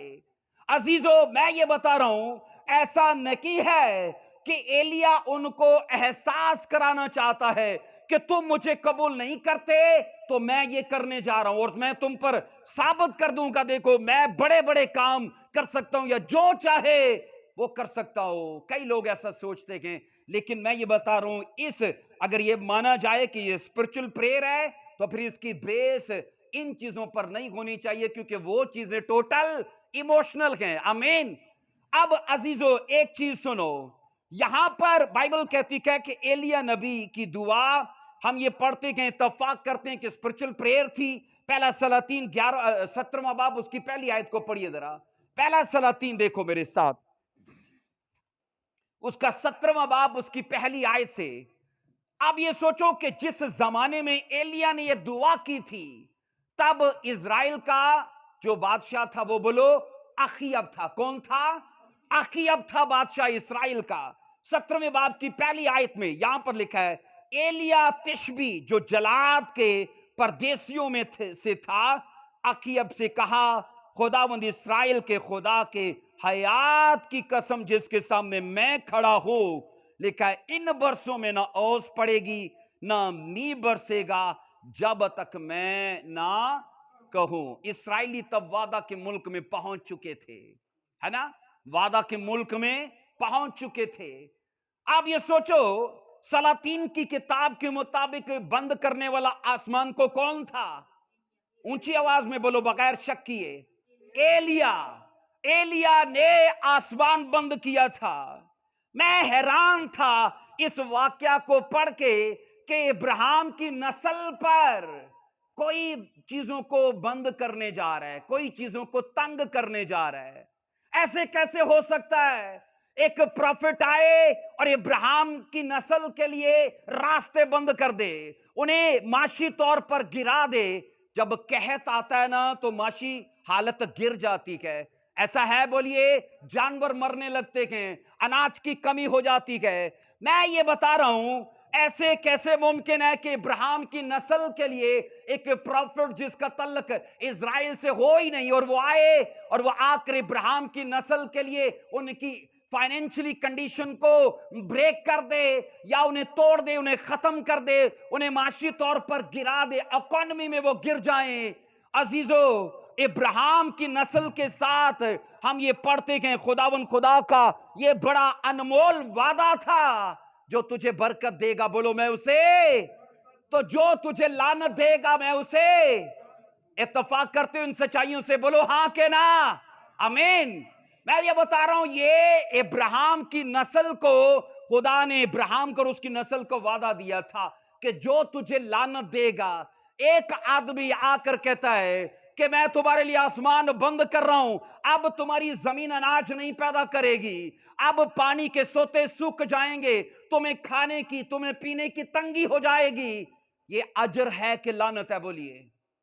अजीजों, मैं ये बता रहा हूं, ऐसा नहीं है कि एलिया उनको एहसास कराना चाहता है कि तुम मुझे कबूल नहीं करते तो मैं ये करने जा रहा हूं और मैं तुम पर साबित कर दूंगा, देखो मैं बड़े बड़े काम कर सकता हूं या जो चाहे वो कर सकता हूं। कई लोग ऐसा सोचते हैं, लेकिन मैं ये बता रहा हूं, इस अगर ये माना जाए कि ये स्पिरिचुअल प्रेयर है तो फिर इसकी बेस इन चीजों पर नहीं होनी चाहिए, क्योंकि वो चीजें टोटल इमोशनल हैं। आमीन। अब अजीजों एक चीज सुनो, यहां पर बाइबल कहती है कि एलिया नबी की दुआ हम ये पढ़ते हैं, इत्तेफाक करते हैं कि स्पिरिचुअल प्रेयर थी। पहला सलातीन 17वां बाब उसकी पहली आयत को पढ़िए जरा। पहला सलातीन देखो मेरे साथ, उसका 17वां बाब उसकी पहली आयत से। अब ये सोचो कि जिस जमाने में एलिया ने ये दुआ की थी, तब इज़राइल का जो बादशाह था वो बोलो अखीयब था। कौन था? अखीयब था बादशाह इस्राएल का। 17वें बाब की पहली आयत में यहां पर लिखा है, एलिया तिशबी जो जलाद के परदेसियों में से था, अखीयब से कहा, खुदावंद इस्राएल के खुदा के हयात की कसम जिसके सामने मैं खड़ा हूं, लिखा है इन बरसों में ना ओस पड़ेगी ना मी बरसेगा जब तक मैं ना कहूं। इसराइली तब वादा के मुल्क में पहुंच चुके थे, है ना, वादा के मुल्क में पहुंच चुके थे। आप ये सोचो, सलातीन की किताब के मुताबिक बंद करने वाला आसमान को कौन था? ऊंची आवाज में बोलो बगैर शक किए, एलिया। एलिया ने आसमान बंद किया था। मैं हैरान था इस वाक्या को पढ़ के कि इब्राहिम की नस्ल पर कोई चीजों को बंद करने जा रहा है, कोई चीजों को तंग करने जा रहा है। ऐसे कैसे हो सकता है? एक प्रॉफिट आए और इब्राहिम की नस्ल के लिए रास्ते बंद कर दे, उन्हें माशी तौर पर गिरा दे। जब कहत आता है ना तो माशी हालत गिर जाती है। ऐसा है, बोलिए, जानवर मरने लगते हैं, अनाज की कमी हो जाती है। मैं ये बता रहा हूं, ऐसे कैसे मुमकिन है कि इब्राहिम की नस्ल के लिए एक प्रॉफिट जिसका तल्लक इजराइल से हो ही नहीं, और वो आए और वो आकर इब्राहिम की नस्ल के लिए उनकी फाइनेंशियली कंडीशन को ब्रेक कर दे या उन्हें तोड़ दे, उन्हें खत्म कर दे, उन्हें माशी तौर पर गिरा दे, इकोनॉमी में वो गिर जाएं। अजीजो, इब्राहिम की नस्ल के साथ हम ये पढ़ते हैं खुदावन खुदा का ये बड़ा अनमोल वादा था, जो तुझे बरकत देगा बोलो मैं उसे, तो जो तुझे लानत देगा मैं उसे। इत्तेफाक करते हो इन सच्चाइयों से? बोलो हाँ के ना, आमीन। मैं ये बता रहा हूं, ये इब्राहिम की नस्ल को खुदा ने इब्राहिम को और उसकी नस्ल को वादा दिया था कि जो तुझे लानत देगा। एक आदमी आकर कहता है कि मैं तुम्हारे लिए आसमान बंद कर रहा हूं, अब तुम्हारी जमीन अनाज नहीं पैदा करेगी, अब पानी के सोते सूख जाएंगे, तुम्हें खाने की तुम्हें पीने की तंगी हो जाएगी। ये अजर है कि लानत है? बोलिए,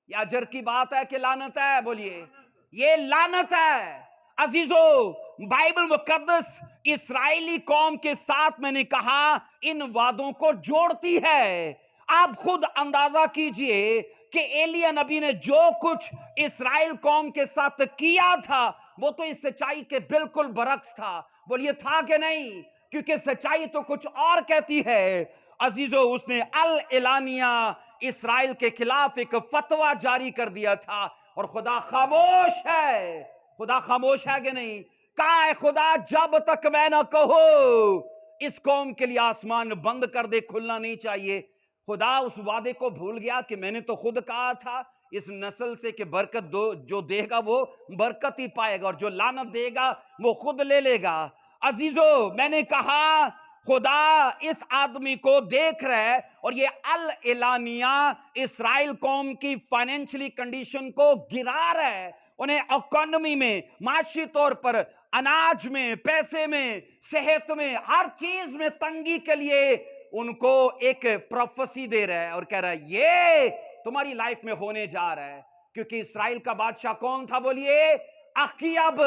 ये अजर की बात है कि लानत है? बोलिए, ये लानत है। अजीजो, बाइबल मुकद्दस इस्राएली कौम के साथ मैंने कहा इन वादों को जोड़ती है। आप खुद अंदाजा कीजिए कि एलिया नबी ने जो कुछ इस्राएल कौम के साथ किया था वो तो इस सच्चाई के बिल्कुल बरक्स था। बोलिए था कि नहीं? क्योंकि सच्चाई तो कुछ और कहती है। अजीजो, उसने अल एलानिया इस्राएल के खिलाफ एक फतवा जारी कर दिया था और खुदा खामोश है। खुदा खामोश है कि नहीं? कहा है खुदा, जब तक मैं ना कहूं इस कौम के लिए आसमान बंद कर दे, खुलना नहीं चाहिए। खुदा उस वादे को भूल गया कि मैंने तो खुद कहा था इस नस्ल से कि बरकत दो, जो देगा वो बरकत ही पाएगा और जो लानत देगा वो खुद ले लेगा। अजीजो, मैंने कहा खुदा इस आदमी को देख रहा है और ये अल एलानिया इस्राएल कौम की फाइनेंशियली कंडीशन को गिरा रहा है, उन्हें इकोनॉमी में, माशी तौर पर, अनाज में, पैसे में, सेहत में, हर चीज में तंगी के लिए उनको एक प्रोफेसी दे रहा है और कह रहा है ये तुम्हारी लाइफ में होने जा रहा है। क्योंकि इस्राएल का बादशाह कौन था? बोलिए, अखीयब।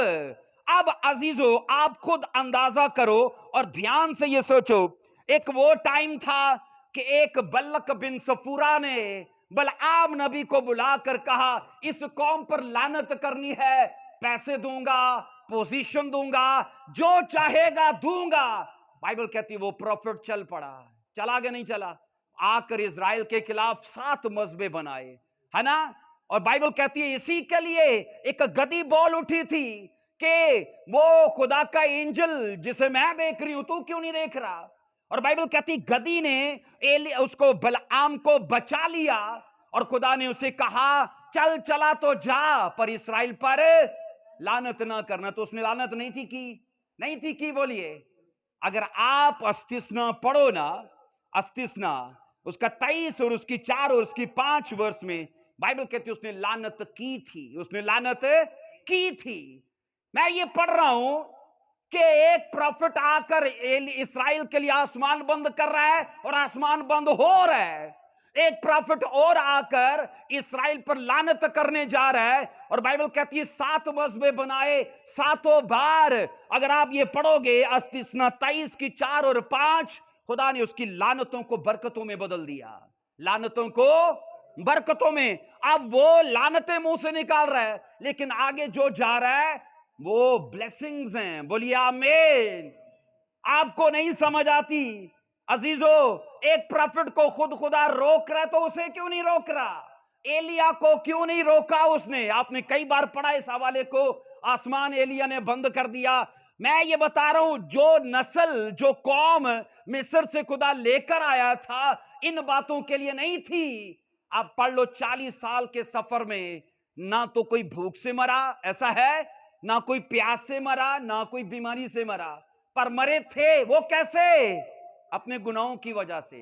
अब अजीजो, आप खुद अंदाजा करो और ध्यान से ये सोचो, एक वो टाइम था कि एक बल्लक बिन सफूरा ने बलआम नबी को बुलाकर कहा इस कौम पर लानत करनी है, पैसे दूंगा, पोजीशन दूंगा, जो चाहेगा दूंगा। बाइबल कहती है वो प्रॉफिट चल पड़ा। चला कि नहीं चला? आकर इजराइल के खिलाफ 7 मजबे बनाए, है ना। और बाइबल कहती है इसी के लिए एक गदी बोल उठी थी कि वो खुदा का एंजल जिसे मैं देख रही हूं तू क्यों नहीं देख रहा। और बाइबल कहती गदी ने उसको बलआम को बचा लिया और खुदा ने उसे कहा चल चला तो जा, पर इस्राएल पर लानत ना करना। तो उसने लानत नहीं थी की? नहीं थी की? बोलिए। अगर आप अस्तिस्ना पढ़ो ना, अस्तिस्ना उसका 23 और उसकी 4 और उसकी 5 वर्ष में बाइबल कहती है उसने लानत की थी, उसने लानत की थी। मैं ये पढ़ रहा हूं कि एक प्रॉफिट आकर इस्राएल के लिए आसमान बंद कर रहा है और आसमान बंद हो रहा है। एक प्रॉफिट और आकर इस्राएल पर लानत करने जा रहा है और बाइबल कहती है 7 मजबे बनाए, 7 बार। अगर आप ये पढ़ोगे अस्तिस्ना 23 की 4 और 5, खुदा ने उसकी लानतों को बरकतों में बदल दिया, लानतों को बरकतों में। अब वो लानतें मुंह से निकाल रहा है, लेकिन आगे जो जा रहा है वो ब्लेसिंग्स हैं। बोलिए आमीन। आपको नहीं समझ आती अजीजो, एक प्रॉफिट को खुद खुदा रोक रहा है तो उसे क्यों नहीं रोक रहा? एलिया को क्यों नहीं रोका उसने? आपने कई बार पढ़ा इस हवाले को। आसमान एलिया ने बंद कर दिया। मैं ये बता रहा हूं, जो नस्ल, जो कौम मिस्र से खुदा लेकर आया था, इन बातों के लिए नहीं थी। आप पढ़ लो, 40 साल के सफर में ना तो कोई भूख से मरा, ऐसा है, ना कोई प्यास से मरा, ना कोई बीमारी से मरा, पर मरे थे। वो कैसे? अपने गुनाहों की वजह से।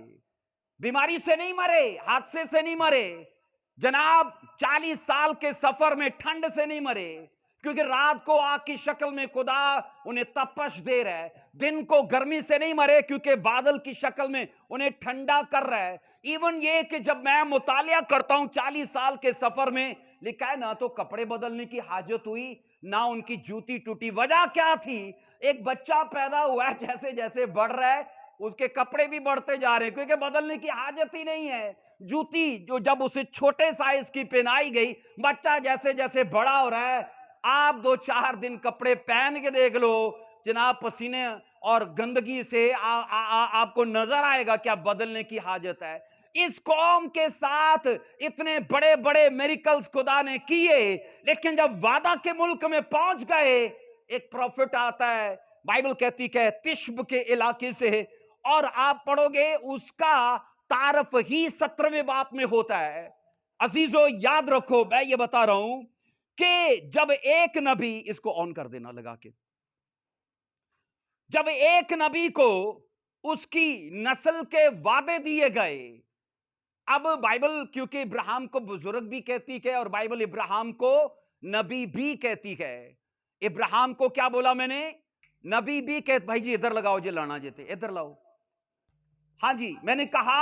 बीमारी से नहीं मरे, हादसे से नहीं मरे जनाब, 40 साल के सफर में ठंड से नहीं मरे, क्योंकि रात को आग की शक्ल में खुदा उन्हें तपश दे रहा है। दिन को गर्मी से नहीं मरे, क्योंकि बादल की शक्ल में उन्हें ठंडा कर रहा है। इवन ये कि जब मैं मुतालिया करता हूं 40 साल के सफर में, लिखा है ना तो कपड़े बदलने की हाजत हुई, ना उनकी जूती टूटी। वजह क्या थी? एक बच्चा पैदा हुआ है, जैसे जैसे बढ़ रहा है उसके कपड़े भी बढ़ते जा रहे हैं, क्योंकि बदलने की हाजत ही नहीं है। जूती जो जब उसे छोटे साइज की पहनाई गई, बच्चा जैसे जैसे बड़ा हो रहा है, आप 2-4 दिन कपड़े पहन के देख लो जनाब, पसीने और गंदगी से आपको नजर आएगा क्या बदलने की हाजत है। इस कौम के साथ इतने बड़े बड़े मेरिकल्स खुदा ने किए, लेकिन जब वादा के मुल्क में पहुंच गए, एक प्रॉफिट आता है, बाइबल कहती है तिश्ब के इलाके से, और आप पढ़ोगे उसका तारफ ही 17वें बाप में होता है। अजीजों याद रखो, मैं ये बता रहा हूं कि जब एक नबी, इसको ऑन कर देना लगा के, जब एक नबी को उसकी नस्ल के वादे दिए गए, अब बाइबल क्योंकि इब्राहिम को बुजुर्ग भी कहती है और बाइबल इब्राहिम को नबी भी कहती है। इब्राहिम को क्या बोला मैंने? नबी भी कहते। भाई जी इधर लगाओ जी, लाना जेते इधर लाओ। हाँ जी, मैंने कहा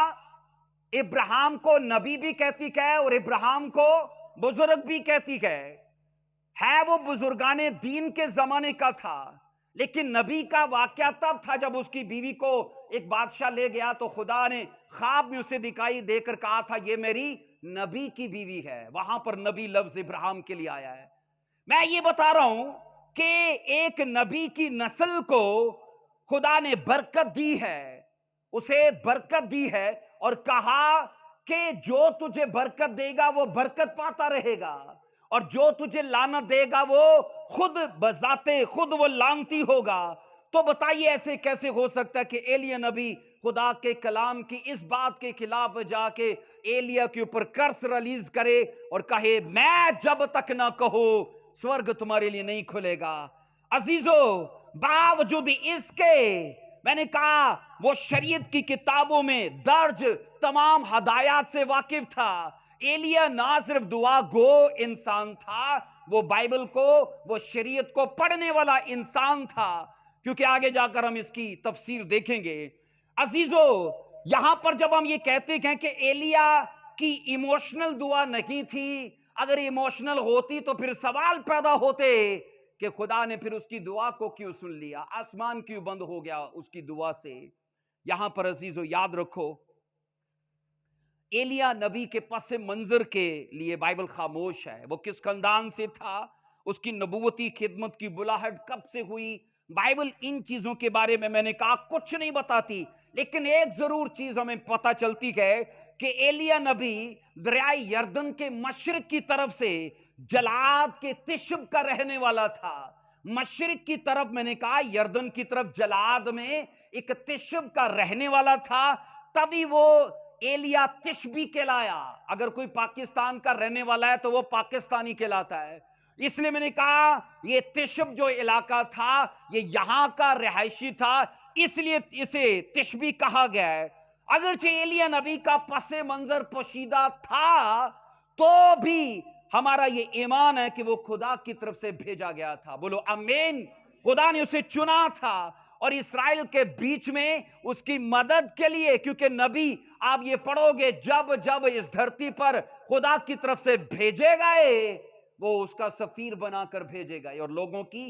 इब्राहिम को नबी भी कहती है और इब्राहिम को बुजुर्ग भी कहती है वो बुजुर्गाने दीन के जमाने का था, लेकिन नबी का वाकया तब था जब उसकी बीवी को एक बादशाह ले गया, तो खुदा ने ख्वाब में उसे दिखाई देकर कहा था ये मेरी नबी की बीवी है। वहां पर नबी लफ्ज इब्राहिम के लिए आया है। मैं ये बता रहा हूं कि एक नबी की नस्ल को खुदा ने बरकत दी है, उसे बरकत दी है, और कहा कि जो तुझे बरकत देगा वो बरकत पाता रहेगा, और जो तुझे लानत देगा वो खुद बजाते खुद वो लानती होगा। तो बताइए ऐसे कैसे हो सकता है कि एलिया नबी खुदा के कलाम की इस बात के खिलाफ जाके एलिया के ऊपर कर्स रिलीज करे और कहे मैं जब तक ना कहो स्वर्ग तुम्हारे लिए नहीं खुलेगा। अजीजों, बावजूद इसके मैंने कहा वो शरीयत की किताबों में दर्ज तमाम हदायत से वाकिफ था। एलिया ना सिर्फ दुआ गो इंसान था, वो बाइबल को, वो शरीयत को पढ़ने वाला इंसान था, क्योंकि आगे जाकर हम इसकी तफसीर देखेंगे। अजीजों, यहां पर जब हम ये कहते हैं कि एलिया की इमोशनल दुआ नहीं थी, अगर इमोशनल होती तो फिर सवाल पैदा होते कि खुदा ने फिर उसकी दुआ को क्यों सुन लिया, आसमान क्यों बंद हो गया उसकी दुआ से। यहां पर अजीजों याद रखो, एलिया नबी के पस मंजर के लिए बाइबल खामोश है। वो किस खानदान से था, उसकी नबूवती खिदमत की बुलाहट कब से हुई, बाइबल इन चीजों के बारे में मैंने कहा कुछ नहीं बताती, लेकिन एक जरूर चीज हमें पता चलती है कि एलिया नबी दरियाई यर्दन के मशरिक की तरफ से जलाद के तिशब का रहने वाला था। मशरिक की तरफ मैंने कहा यर्दन की तरफ जलाद में एक तिशब का रहने वाला था, तभी वो एलिया तिशबी कहलाया। अगर कोई पाकिस्तान का रहने वाला है तो वो पाकिस्तानी कहलाता है। इसलिए मैंने कहा ये तिशब जो इलाका था ये यहां का रिहायशी था, इसलिए इसे तिशबी कहा गया है। अगरचे एलिया नबी का पसे मंजर पोशीदा था, तो भी हमारा ये ईमान है कि वो खुदा की तरफ से भेजा गया था। बोलो आमीन। खुदा ने उसे चुना था और इस्राएल के बीच में उसकी मदद के लिए, क्योंकि नबी आप ये पढ़ोगे जब जब इस धरती पर खुदा की तरफ से भेजे गए, वो उसका सफीर बनाकर भेजे गए और लोगों की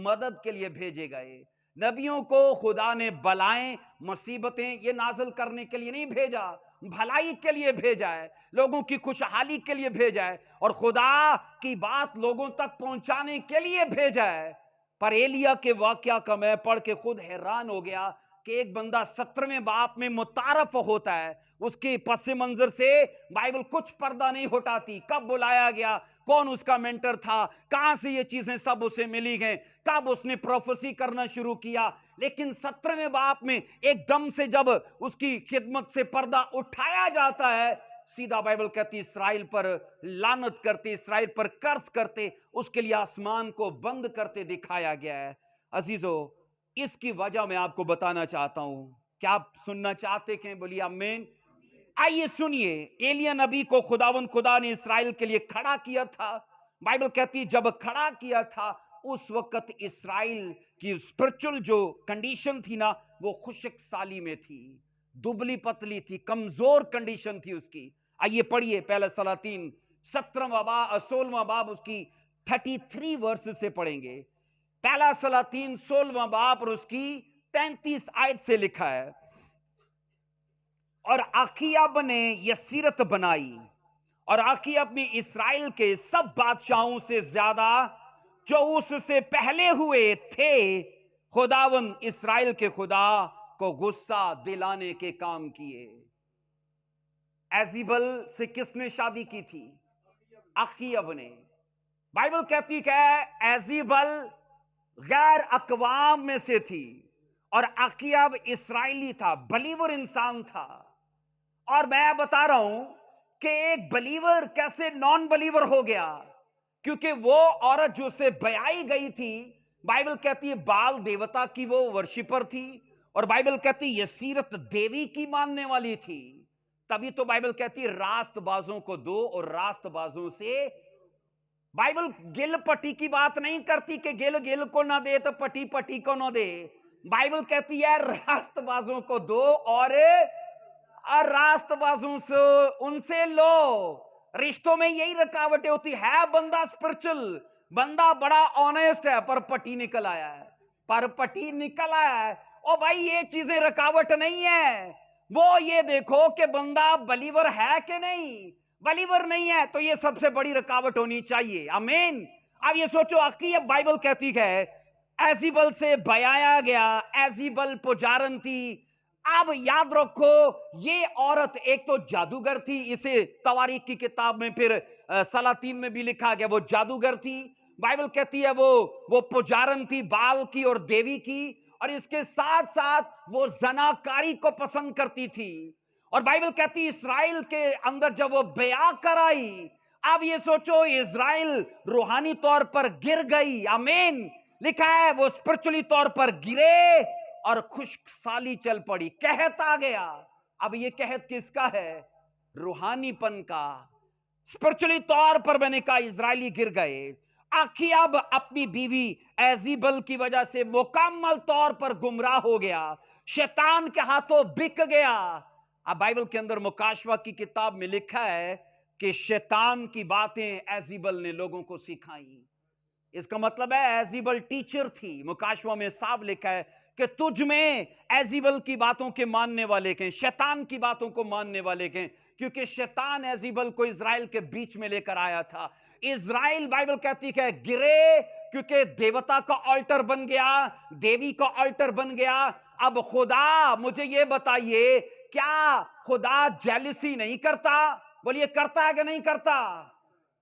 मदद के लिए भेजे गए। नबियों को खुदा ने बलाएं मुसीबतें ये नाजिल करने के लिए नहीं भेजा, भलाई के लिए भेजा है, लोगों की खुशहाली के लिए भेजा है और खुदा की बात लोगों तक पहुंचाने के लिए भेजा है। पर एलिया के वाकया का मैं पढ़ के खुद हैरान हो गया कि एक बंदा 17वें बाप में मुतारफ होता है, उसके पस मंजर से बाइबल कुछ पर्दा नहीं हटाती, कब बुलाया गया, कौन उसका मेंटर था, कहां से ये चीजें सब उसे मिली गई, कब उसने प्रोफेसी करना शुरू किया। लेकिन 17वें बाप में एकदम से जब उसकी खिदमत से पर्दा उठाया जाता है, सीधा बाइबल कहती इस्राएल पर लानत करते, इस्राएल पर कर्ज करते, उसके लिए आसमान को बंद करते दिखाया गया है। अजीजों, इसकी वजह मैं आपको बताना चाहता हूं। क्या आप सुनना चाहते हैं? बोलिए आमीन। आइए सुनिए, एलिया नबी को खुदावन खुदा ने इस्राएल के लिए खड़ा किया था। बाइबल कहती है जब खड़ा किया था उस वक्त इस्राएल की स्पिरिचुअल जो कंडीशन थी ना, वो खुशक साली में थी, दुबली पतली थी, कमजोर कंडीशन थी उसकी। आइए पढ़िए पहला सलातीन 16वां बाब उसकी 33 वर्ष से पढ़ेंगे। पहला सलातीन 16वां बाब और उसकी 33 आयत से लिखा है, और आखियाब ने यसीरत बनाई, और आखियाब में इस्राएल के सब बादशाहों से ज्यादा जो उससे पहले हुए थे, खुदावन इस्राएल के खुदा को गुस्सा दिलाने के काम किए। एजीबल से किसने शादी की थी? आखियाब ने। बाइबल कहती है एजीबल गैर अकवाम में से थी और आखियाब इस्राएली था, बलीवर इंसान था। और मैं बता रहा हूं कि एक बलीवर कैसे नॉन बलीवर हो गया, क्योंकि वो औरत जो से ब्याई गई थी, बाइबल कहती है बाल देवता की वो वर्शिपर थी, और बाइबल कहती है यसीरत देवी की मानने वाली थी। तभी तो बाइबल कहती है रास्तबाजों को दो और रास्तबाजों से। बाइबल गिल पटी की बात नहीं करती कि गिल गिल को ना दे तो पटी पटी को ना दे। बाइबल कहती है रास्तबाजों को दो और रास्तबाजों से उनसे लो। रिश्तों में यही रुकावटें होती है। बंदा स्पिरिचुअल, बंदा बड़ा ऑनेस्ट है, पर पटी निकल आया है, पर पटी निकल आया है। ओ भाई, ये चीजें रुकावट नहीं है। वो ये देखो कि बंदा बलीवर है कि नहीं। बलीवर नहीं है तो ये सबसे बड़ी रुकावट होनी चाहिए। आमीन। अब ये सोचो, आखिर बाइबल कहती है एजीबल से बयाया गया, एजीबल पुजारन थी। अब याद रखो, ये औरत एक तो जादूगर थी, इसे तवारीख की किताब में फिर सलातीन में भी लिखा गया वो जादूगर थी। बाइबल कहती है वो पुजारन थी बाल की और देवी की, और इसके साथ साथ वो जनाकारी को पसंद करती थी। और बाइबल कहती इस्राएल के अंदर जब वो ब्याह कराई, अब ये सोचो इस्राएल रूहानी तौर पर गिर गई। आमीन। लिखा है वो स्पिरिचुअली तौर पर गिरे और खुशहाली चल पड़ी, कहत आ गया। अब ये कहत किसका है? रूहानीपन का। स्पिरिचुअली तौर पर मैंने कहा इजरायली गिर गए। आखियाब अपनी बीवी एजीबल की वजह से मुकम्मल तौर पर गुमराह हो गया, शैतान के हाथों बिक गया। अब बाइबल के अंदर मुकाशवा की किताब में लिखा है कि शैतान की बातें एजीबल ने लोगों को सिखाई। इसका मतलब है एजीबल टीचर थी। मुकाशवा में साफ लिखा है कि तुझ में एजीबल की बातों के मानने वाले के, शैतान की बातों को मानने वाले के, क्योंकि शैतान एजीबल को इजराइल के बीच में लेकर आया था। इजराइल बाइबल कहती है गिरे क्योंकि देवता का ऑल्टर बन गया, देवी का ऑल्टर बन गया। अब खुदा मुझे ये बताइए, क्या खुदा जेलसी नहीं करता? बोलिए करता है कि नहीं करता?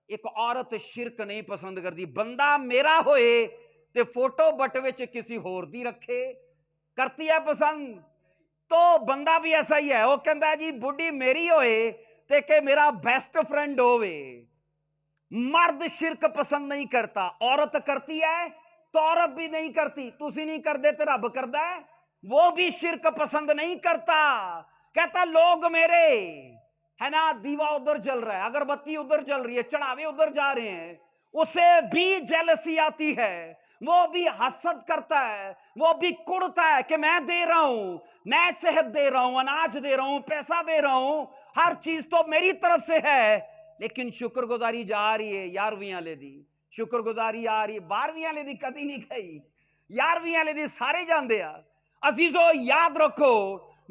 एक औरत शिरक नहीं पसंद करती। बंदा मेरा होए ते फोटो बटवे च किसी होर दी रखे, करती है पसंद? तो बंदा भी ऐसा ही है, वो कहता है जी बुढ़ी मेरी होए ते के मेरा बेस्ट फ्रेंड होवे। मर्द शिरक पसंद नहीं करता, औरत करती है तो औरत भी नहीं करती। तुसी नहीं कर दे तो रब करदा है। वो भी शिरक पसंद नहीं करता, कहता लोग मेरे, है ना, दीवा उधर जल रहा है, अगरबत्ती उधर जल रही है, चढ़ावे उधर जा रहे हैं, उसे भी जेलसी आती है, वो भी हसद करता है, वो भी कुड़ता है कि मैं दे रहा हूं, मैं सेहत दे रहा हूं, अनाज दे रहा हूं, पैसा दे रहा हूं, हर चीज तो मेरी तरफ से है। लेकिन शुक्रगुजारी जा रही है 11वीं ले दी, शुक्रगुजारी आ रही है 12वीं ले दी, कदी नहीं गई 11वीं ले दी, सारे जानते आ। अजीजों याद रखो,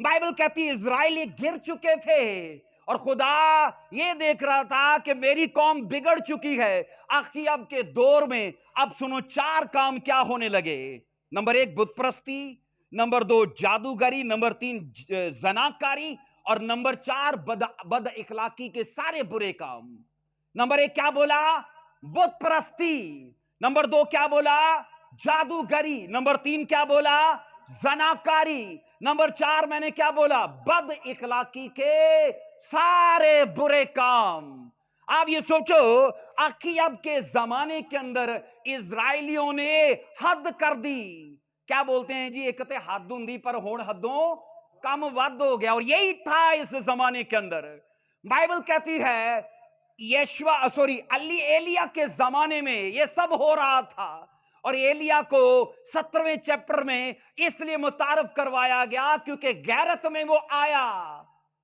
बाइबल कहती है इजराइली गिर चुके थे और खुदा ये देख रहा था कि मेरी कौम बिगड़ चुकी है। अख्तियाब के दौर में अब सुनो 4 काम क्या होने लगे। नंबर 1 बुत परस्ती, नंबर 2 जादूगरी, नंबर 3 जनाकारी और नंबर 4 बद इखलाकी के सारे बुरे काम। नंबर 1 क्या बोला? बुत परस्ती। नंबर 2 क्या बोला? जादूगरी। नंबर 3 क्या बोला? जनाकारी। नंबर 4 मैंने क्या बोला? बद इखलाकी के सारे बुरे काम। आप ये सोचो, अख्तियाब के जमाने के अंदर इजराइलियों ने हद कर दी। क्या बोलते हैं जी, एक हद हुंदी पर हुण हदों कम वध हो गया। और यही था इस जमाने के अंदर। बाइबल कहती है यशवा सॉरी अली एलिया के जमाने में ये सब हो रहा था और एलिया को 17वें चैप्टर में इसलिए मुतारफ करवाया गया क्योंकि गैरत में वो आया।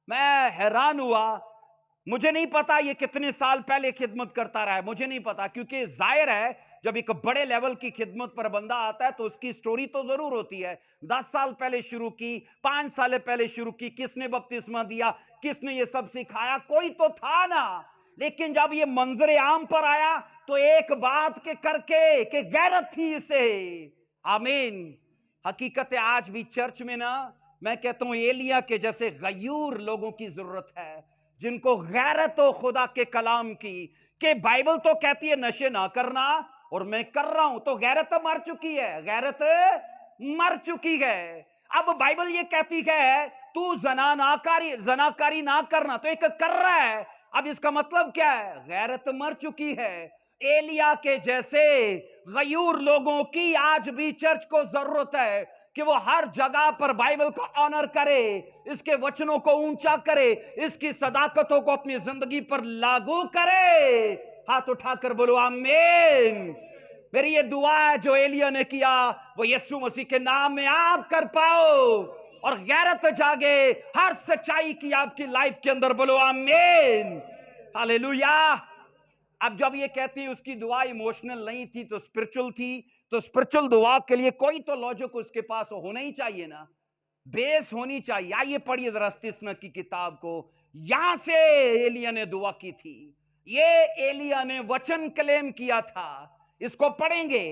मैं हैरान हुआ, मुझे नहीं पता ये कितने साल पहले खिदमत करता रहा है, मुझे नहीं पता, क्योंकि जाहिर है जब एक बड़े लेवल की खिदमत पर बंदा आता है तो उसकी स्टोरी तो जरूर होती है। 10 साल पहले शुरू की, 5 साल पहले शुरू की, किसने बपतिस्मा दिया, किसने ये सब सिखाया, कोई तो था ना। लेकिन जब ये मंजर आम पर आया तो एक बात के करके कि गैरत थी इसे। आमीन। हकीकत है आज भी चर्च में ना, मैं कहता हूं एलिया के जैसे गयूर लोगों की जरूरत है, जिनको गैरत हो खुदा के कलाम की। कि बाइबल तो कहती है नशे ना करना और मैं कर रहा हूं, तो गैरत मर चुकी है, गैरत मर चुकी है। अब बाइबल ये कहती है तू जनाकारी ना करना, तो एक कर रहा है। अब इसका मतलब क्या है? गैरत मर चुकी है। एलिया के जैसे गयूर लोगों की आज भी चर्च को जरूरत है कि वो हर जगह पर बाइबल को ऑनर करे, इसके वचनों को ऊंचा करे, इसकी सदाकतों को अपनी जिंदगी पर लागू करे। हाथ उठाकर बोलो आमीन। मेरी ये दुआ है जो एलिया ने किया वो यीशु मसीह के नाम में आप कर पाओ और गैरत जागे हर सच्चाई की आपकी लाइफ के अंदर। बोलो आमीन, हालेलुया। अब जब ये कहती है उसकी दुआ इमोशनल नहीं थी तो स्पिरिचुअल थी, तो स्पिरिचुअल दुआ के लिए कोई तो लॉजिक उसके पास होना ही चाहिए ना, बेस होनी चाहिए। आइए पढ़िए जरा अस्तिस्ना की किताब को। यहां से एलिया ने दुआ की थी, ये एलिया ने वचन क्लेम किया था। इसको पढ़ेंगे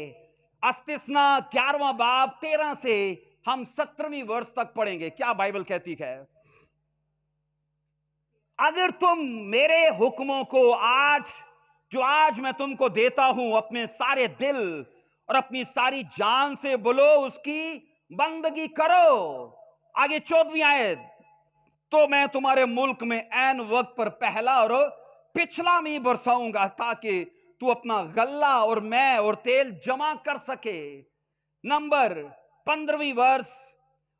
अस्तिस्ना 11वां बाब 13 से हम 17वीं वर्ष तक पढ़ेंगे। क्या बाइबल कहती है? अगर तुम मेरे हुक्मों को आज मैं तुमको देता हूं अपने सारे दिल और अपनी सारी जान से बोलो उसकी बंदगी करो। आगे 14वीं आयत, तो मैं तुम्हारे मुल्क में ऐन वक्त पर पहला और पिछला मी बरसाऊंगा ताकि तू अपना गल्ला और मैं और तेल जमा कर सके। नंबर 15वीं वर्ष,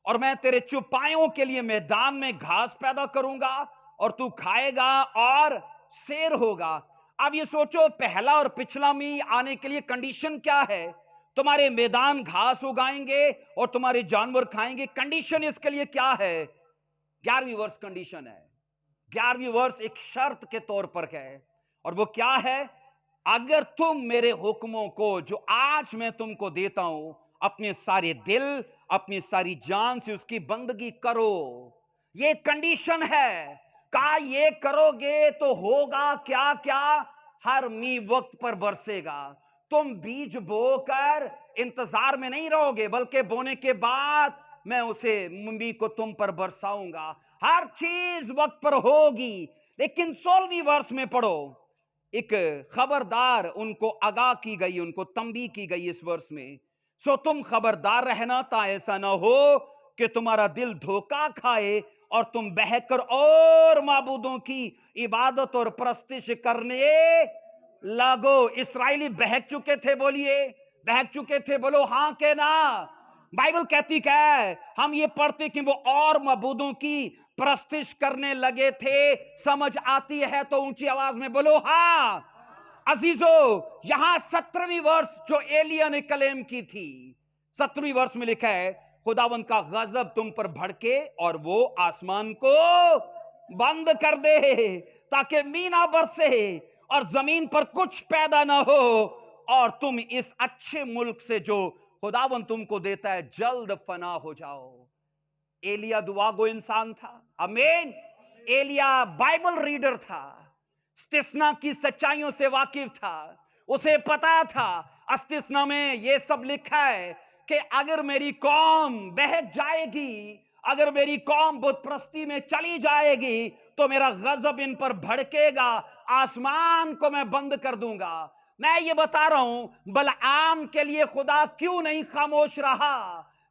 और मैं तेरे चुपायों के लिए मैदान में घास पैदा करूंगा और तू खाएगा और शेर होगा। अब ये सोचो पहला और पिछला मी आने के लिए कंडीशन क्या है? तुम्हारे मैदान घास उगाएंगे और तुम्हारे जानवर खाएंगे। कंडीशन इसके लिए क्या है? 11वीं वर्ष कंडीशन है। 11वीं वर्ष एक शर्त के तौर पर है और वो क्या है? अगर तुम मेरे हुक्मों को जो आज मैं तुमको देता हूं अपने सारे दिल अपनी सारी जान से उसकी बंदगी करो। ये कंडीशन है। का ये करोगे तो होगा क्या क्या? हर मी वक्त पर बरसेगा। तुम बीज बोकर इंतजार में नहीं रहोगे, बल्कि बोने के बाद मैं उसे मी को तुम पर बरसाऊंगा। हर चीज वक्त पर होगी। लेकिन 16वीं वर्ष में पढ़ो, एक खबरदार उनको आगाह की गई, उनको तंबी की गई इस वर्ष में। सो तुम खबरदार रहना ता ऐसा ना हो कि तुम्हारा दिल धोखा खाए और तुम बहकर और माबूदों की इबादत और प्रस्तिश करने लगो। इस्राएली बहक चुके थे, बोलिए बहक चुके थे, बोलो हां के ना। बाइबल कहती क्या है? हम ये पढ़ते कि वो और माबूदों की प्रस्तिश करने लगे थे। समझ आती है तो ऊंची आवाज में बोलो हां। अजीजों, यहां 17वीं वर्ष जो एलिया ने क्लेम की थी, 17वीं वर्ष में लिखा है खुदावंद का गजब तुम पर भड़के और वो आसमान को बंद कर दे ताकि मीना बरसे और जमीन पर कुछ पैदा ना हो और तुम इस अच्छे मुल्क से जो खुदावन तुमको देता है, जल्द फना हो जाओ। एलिया दुआ गो इंसान था, आमीन। एलिया बाइबल रीडर था, स्तिस्ना की सच्चाइयों से वाकिफ था, उसे पता था अस्तिस्ना में ये सब लिखा है कि अगर मेरी कौम बहक जाएगी, अगर मेरी कौम बुत प्रस्ती में चली जाएगी तो मेरा गजब इन पर भड़केगा, आसमान को मैं बंद कर दूंगा। मैं ये बता रहा हूं बलआम के लिए खुदा क्यों नहीं खामोश रहा,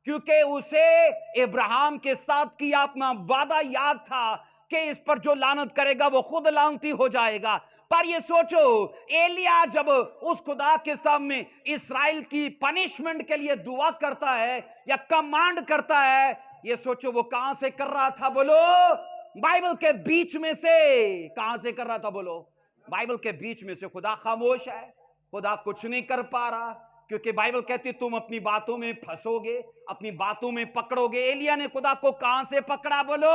क्योंकि उसे इब्राहिम के साथ किया अपना वादा याद था कि इस पर जो लानत करेगा वो खुद लानती हो जाएगा। पर ये सोचो, एलिया जब उस खुदा के सामने इस्राएल की पनिशमेंट के लिए दुआ करता है या कमांड करता है, ये सोचो वो कहां से कर रहा था, बोलो बाइबल के बीच में से। कहां से कर रहा था, बोलो बाइबल के बीच में से। खुदा खामोश है, खुदा कुछ नहीं कर पा रहा, क्योंकि बाइबल कहती तुम अपनी बातों में फंसोगे, अपनी बातों में पकड़ोगे। एलिया ने खुदा को कहां से पकड़ा, बोलो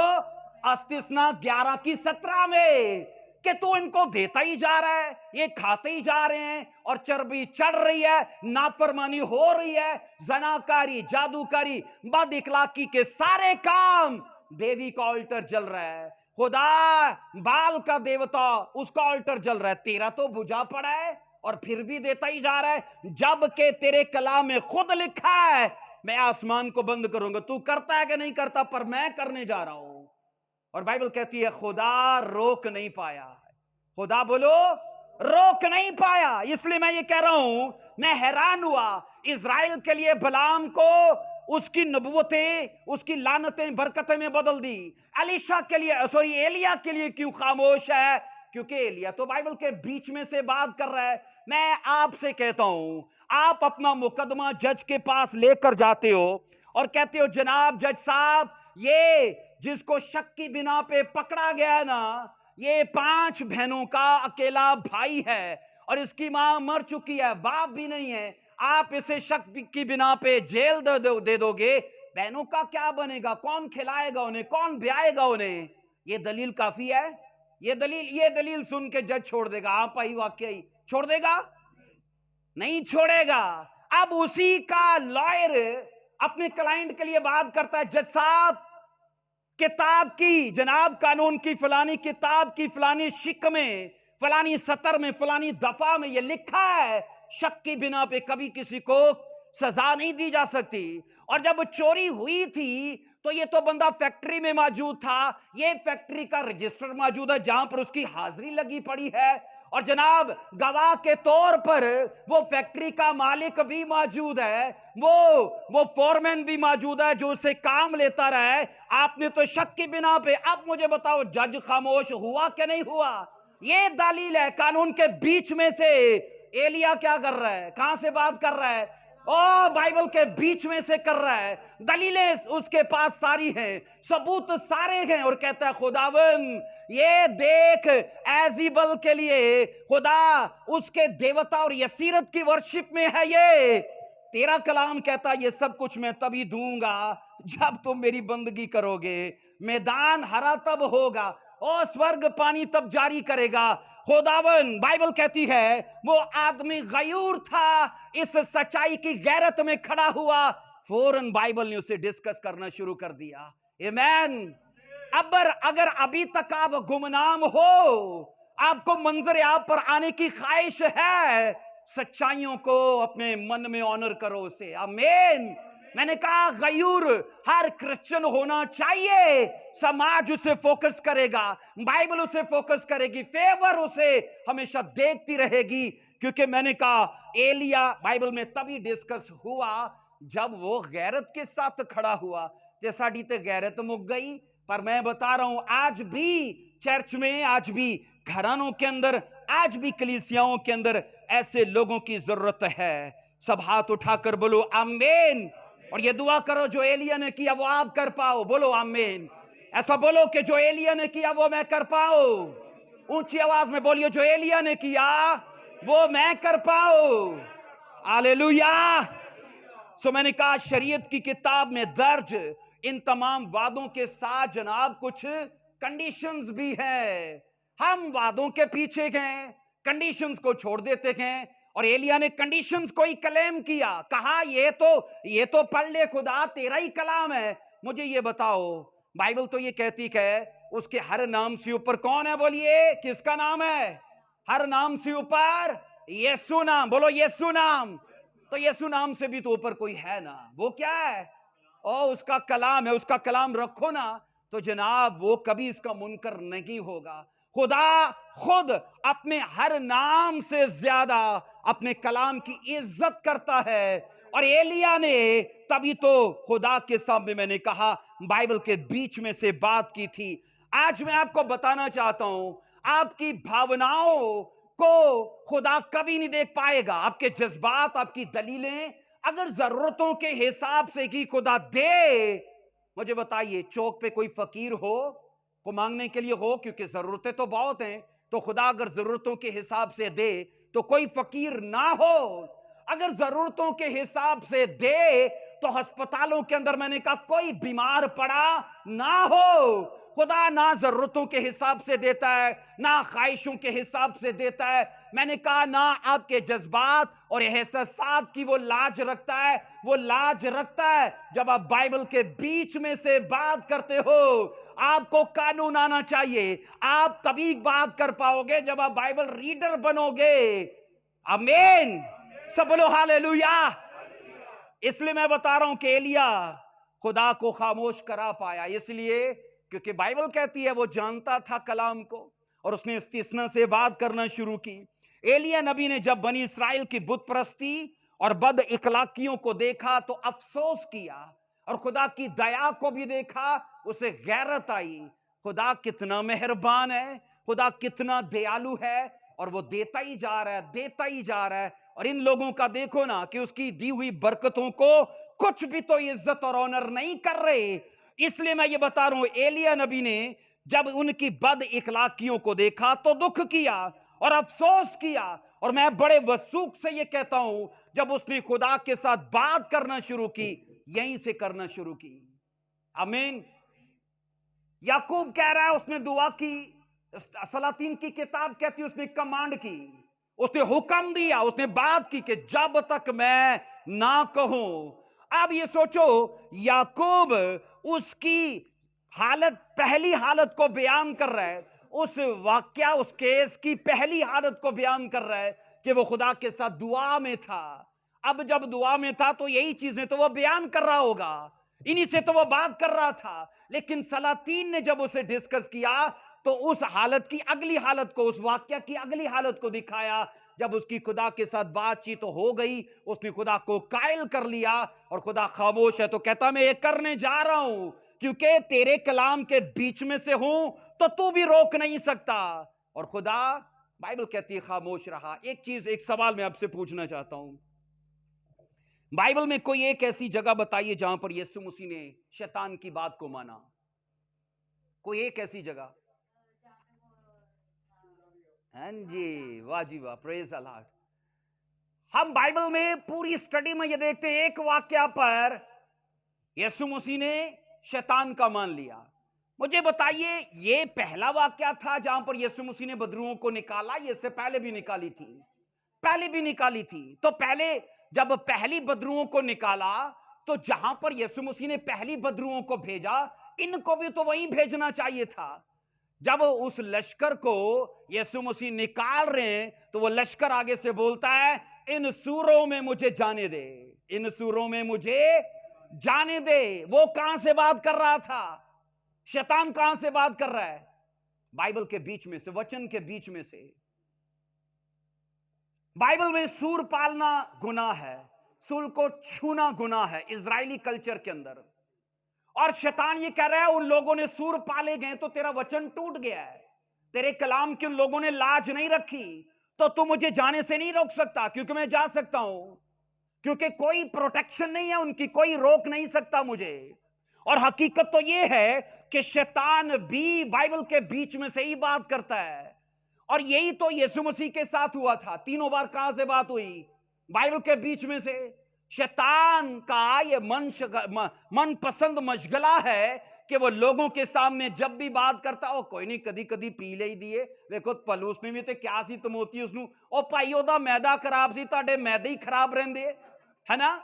अस्तिस्ना 11 की 17 में, कि तू इनको देता ही जा रहा है, ये खाते ही जा रहे हैं और चर्बी चढ़ रही है, नाफरमानी हो रही है, जनाकारी, जादूकारी, बद इखलाकी के सारे काम, देवी का ऑल्टर जल रहा है, खुदा बाल का देवता उसका ऑल्टर जल रहा है, तेरा तो बुझा पड़ा है और फिर भी देता ही जा रहा है, जबकि तेरे कलाम में खुद लिखा है मैं आसमान को बंद करूंगा। तू करता है कि नहीं करता, पर मैं करने जा रहा हूं। और बाइबल कहती है खुदा रोक नहीं पाया, खुदा बोलो रोक नहीं पाया। इसलिए मैं ये कह रहा हूं, मैं हैरान हुआ इज़राइल के लिए बलाम को उसकी नबुवतें, उसकी लानतें बरकतें में बदल दी। एलिशा के लिए, सॉरी एलिया के लिए क्यों खामोश है, क्योंकि एलिया तो बाइबल के बीच में से बात कर रहा है। मैं आपसे कहता हूं, आप अपना मुकदमा जज के पास लेकर जाते हो और कहते हो जनाब जज साहब, ये जिसको शक की बिना पे पकड़ा गया ना, ये 5 बहनों का अकेला भाई है और इसकी मां मर चुकी है, बाप भी नहीं है, आप इसे शक की बिना पे जेल दे दोगे, बहनों का क्या बनेगा, कौन खिलाएगा उन्हें, कौन ब्याएगा उन्हें? ये दलील काफी है? ये दलील सुन के जज छोड़ देगा, आप ही वाक्य ही छोड़ देगा? नहीं छोड़ेगा। अब उसी का लॉयर अपने क्लाइंट के लिए बात करता है, जज साहब किताब की, जनाब कानून की फलानी किताब की फलानी शिक में, फलानी सतर में, फलानी दफा में ये लिखा है शक की बिना पे कभी किसी को सजा नहीं दी जा सकती। और जब चोरी हुई थी तो ये तो बंदा फैक्ट्री में मौजूद था, ये फैक्ट्री का रजिस्टर मौजूद है जहां पर उसकी हाजिरी लगी पड़ी है, और जनाब गवाह के तौर पर वो फैक्ट्री का मालिक भी मौजूद है, वो फोरमैन भी मौजूद है जो उसे काम लेता रहा है। आपने तो शक की बिना पे, अब मुझे बताओ जज खामोश हुआ कि नहीं हुआ? ये दलील है कानून के बीच में से। एलिया क्या कर रहा है, कहां से बात कर रहा है? ओ बाइबल के बीच में से कर रहा है, दलीलें उसके पास सारी हैं, सबूत सारे हैं, और कहता है खुदावन ये देख एजीबल के लिए खुदा उसके देवता और यसीरत की वर्शिप में है, ये तेरा कलाम कहता है ये सब कुछ मैं तभी दूंगा जब तुम मेरी बंदगी करोगे, मैदान हरा तब होगा और स्वर्ग पानी तब जारी करेगा। खुदावन बाइबल कहती है वो आदमी गयूर था, इस सच्चाई की गैरत में खड़ा हुआ, फौरन बाइबल ने उसे डिस्कस करना शुरू कर दिया। आमीन। अगर अभी तक आप गुमनाम हो, आपको मंजर आप पर आने की ख्वाहिश है, सच्चाइयों को अपने मन में ऑनर करो उसे। आमीन। मैंने कहा गयूर हर क्रिश्चियन होना चाहिए, समाज उसे फोकस करेगा, बाइबल उसे फोकस करेगी, फेवर उसे हमेशा देखती रहेगी, क्योंकि मैंने कहा एलिया बाइबल में तभी डिस्कस हुआ जब वो गैरत के साथ खड़ा हुआ। जैसा डीते गैरत मुक गई, पर मैं बता रहा हूं आज भी चर्च में, आज भी घरानों के अंदर, आज भी कलीसियाओं के अंदर ऐसे लोगों की जरूरत है। सब हाथ उठाकर बोलो आमीन, और ये दुआ करो जो एलिया ने किया वो आप कर पाओ, बोलो आमीन। ऐसा बोलो कि जो एलिया ने किया वो मैं कर पाऊं। ऊंची आवाज में बोलियो जो एलिया ने किया वो मैं कर पाऊं। हालेलुया। सो मैंने कहा शरीयत की किताब में दर्ज इन तमाम वादों के साथ जनाब कुछ कंडीशंस भी हैं। हम वादों के पीछे गए, कंडीशंस को छोड़ देते हैं اور ایلیا نے کنڈیشنز کو ہی کلیم کیا, کہا یہ تو پڑھ لے خدا, تیرا ہی کلام ہے, مجھے یہ بتاؤ. بائبل تو یہ کہتی کہ اس کے ہر نام سے اوپر کون ہے؟ بولیے کس کا نام ہے؟ ہر نام سے اوپر یسوع نام. بولو یسوع نام. تو یسوع نام سے بھی تو اوپر کوئی ہے نا, وہ کیا ہے؟ اس کا کلام ہے. اس کا کلام رکھو نا تو جناب وہ کبھی اس کا منکر نہیں ہوگا. خدا خود اپنے ہر نام سے زیادہ اپنے کلام کی عزت کرتا ہے. اور ایلیا نے تبھی تو خدا کے سامنے, میں نے کہا, بائبل کے بیچ میں سے بات کی تھی. آج میں آپ کو بتانا چاہتا ہوں, آپ کی بھاوناؤں کو خدا کبھی نہیں دیکھ پائے گا. آپ کے جذبات, آپ کی دلیلیں اگر ضرورتوں کے حساب سے کی خدا دے. مجھے بتائیے, چوک پہ کوئی فقیر ہو کو مانگنے کے لیے ہو, کیونکہ ضرورتیں تو بہت ہیں, تو خدا اگر ضرورتوں کے حساب سے دے تو کوئی فقیر نہ ہو. اگر ضرورتوں کے حساب سے دے تو ہسپتالوں کے اندر, میں نے کہا, کوئی بیمار پڑا نہ ہو. خدا نہ ضرورتوں کے حساب سے دیتا ہے, نہ خواہشوں کے حساب سے دیتا ہے. میں نے کہا نہ آپ کے جذبات اور احساسات کی وہ لاج رکھتا ہے. وہ لاج رکھتا ہے جب آپ بائبل کے بیچ میں سے بات کرتے ہو. آپ کو قانون آنا چاہیے. آپ تبھی بات کر پاؤ گے جب آپ بائبل ریڈر بنو گے. آمین. سب بولو ہاللیلویا. اس لیے میں بتا رہا ہوں کہ ایلیا خدا کو خاموش کرا پایا, اس لیے کیونکہ بائبل کہتی ہے وہ جانتا تھا کلام کو, اور اس نے استثنا سے بات کرنا شروع کی. ایلیا نبی نے جب بنی اسرائیل کی بت پرستی اور بد اخلاقیوں کو دیکھا تو افسوس کیا, اور خدا کی دیا کو بھی دیکھا, اسے غیرت آئی. خدا کتنا مہربان ہے, خدا کتنا دیالو ہے, اور وہ دیتا ہی جا رہا ہے, دیتا ہی جا رہا ہے. اور ان لوگوں کا دیکھو نا کہ اس کی دی ہوئی برکتوں کو کچھ بھی تو عزت اور آنر نہیں کر رہے. اس لیے میں یہ بتا رہا ہوں, ایلیا نبی نے جب ان کی بد اخلاقیوں کو دیکھا تو دکھ کیا اور افسوس کیا. اور میں بڑے وثوق سے یہ کہتا ہوں, جب اس نے خدا کے ساتھ بات کرنا شروع کی, یہیں سے کرنا شروع کی. آمین. یعقوب کہہ رہا ہے اس نے دعا کی, سلاطین کی کتاب کہتی اس نے کمانڈ کی, اس نے حکم دیا, اس نے بات کی کہ جب تک میں نہ کہوں. اب یہ سوچو, یعقوب اس کی حالت, پہلی حالت کو بیان کر رہا ہے, اس واقعہ, اس کیس کی پہلی حالت کو بیان کر رہا ہے کہ وہ خدا کے ساتھ دعا میں تھا. اب جب دعا میں تھا تو یہی چیزیں تو وہ بیان کر رہا ہوگا, انہی سے تو وہ بات کر رہا تھا. لیکن سلاطین نے جب اسے ڈسکس کیا تو اس حالت کی اگلی حالت کو, اس واقعہ کی اگلی حالت کو دکھایا. جب اس کی خدا کے ساتھ بات چیت تو ہو گئی, اس نے خدا کو قائل کر لیا, اور خدا خاموش ہے تو کہتا میں یہ کرنے جا رہا ہوں, کیونکہ تیرے کلام کے بیچ میں سے ہوں تو بھی روک نہیں سکتا. اور خدا, بائبل کہتی ہے, خاموش رہا. ایک چیز, ایک سوال میں آپ سے پوچھنا چاہتا ہوں, بائبل میں کوئی ایک ایسی جگہ بتائیے جہاں پر یسوع مسیح نے شیطان کی بات کو مانا. کوئی ایک ایسی جگہ؟ ہاں جی, واہ جی واہ, پریز اللہ. ہم بائبل میں پوری سٹڈی میں یہ دیکھتے ہیں ایک واقعہ پر یسوع مسیح نے شیطان کا مان لیا. مجھے بتائیے, یہ پہلا واقعہ تھا جہاں پر یسوع مسیح نے بدروہوں کو نکالا, یہ اس سے پہلے بھی نکالی تھی؟ پہلے بھی نکالی تھی. تو پہلے جب پہلی بدروہوں کو نکالا تو جہاں پر یسوع مسیح نے پہلی بدروہوں کو بھیجا, ان کو بھی تو وہیں بھیجنا چاہیے تھا. جب اس لشکر کو یسوع مسیح نکال رہے ہیں تو وہ لشکر آگے سے بولتا ہے, ان سوروں میں مجھے جانے دے, ان سوروں میں مجھے جانے دے. وہ کہاں سے بات کر رہا تھا؟ شیطان کہاں سے بات کر رہا ہے؟ بائبل کے بیچ میں سے, وچن کے بیچ میں سے. بائبل میں سور پالنا گناہ ہے, سور کو چھونا گناہ ہے اسرائیلی کلچر کے اندر. اور شیطان یہ کہہ رہا ہے, ان لوگوں نے سور پالے گئے تو تیرا وچن ٹوٹ گیا ہے, تیرے کلام کی ان لوگوں نے لاج نہیں رکھی, تو مجھے جانے سے نہیں روک سکتا, کیونکہ میں جا سکتا ہوں, کیونکہ کوئی پروٹیکشن نہیں ہے ان کی, کوئی روک نہیں سکتا مجھے. اور حقیقت تو یہ ہے کہ شیطان بھی بائبل کے بیچ میں سے ہی بات کرتا ہے. اور یہی تو یسوع مسیح کے ساتھ ہوا تھا. تینوں بار کہاں سے بات ہوئی؟ بائبل کے بیچ میں سے. شیطان کا یہ من پسند مشغلہ ہے کہ وہ لوگوں کے سامنے جب بھی بات کرتا وہ کوئی نہیں کدی کدی پی لئی دیے دیکھو پلوس نے بھی تے کیا سی تموتی اس نو او بھائی او دا میدا خراب سی تہاڈے میدے ہی خراب رہندے ہے نا.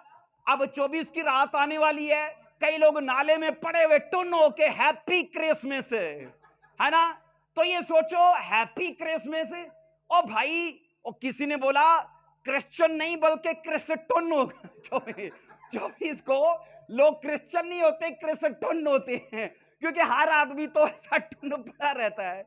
اب 24 کی رات آنے والی ہے, کئی لوگ نالے میں پڑے ہوئے ٹن ہو کے ہیپی کرسمس ہے نا. تو یہ سوچو ہیپی کرسمس او بھائی, او کسی نے بولا کرسچن نہیں بلکہ کرسٹن ہوگا. 24 کو لوگ کرسچن نہیں ہوتے کرسٹن ہوتے ہیں, کیونکہ ہر آدمی تو ایسا ٹن پڑا رہتا ہے.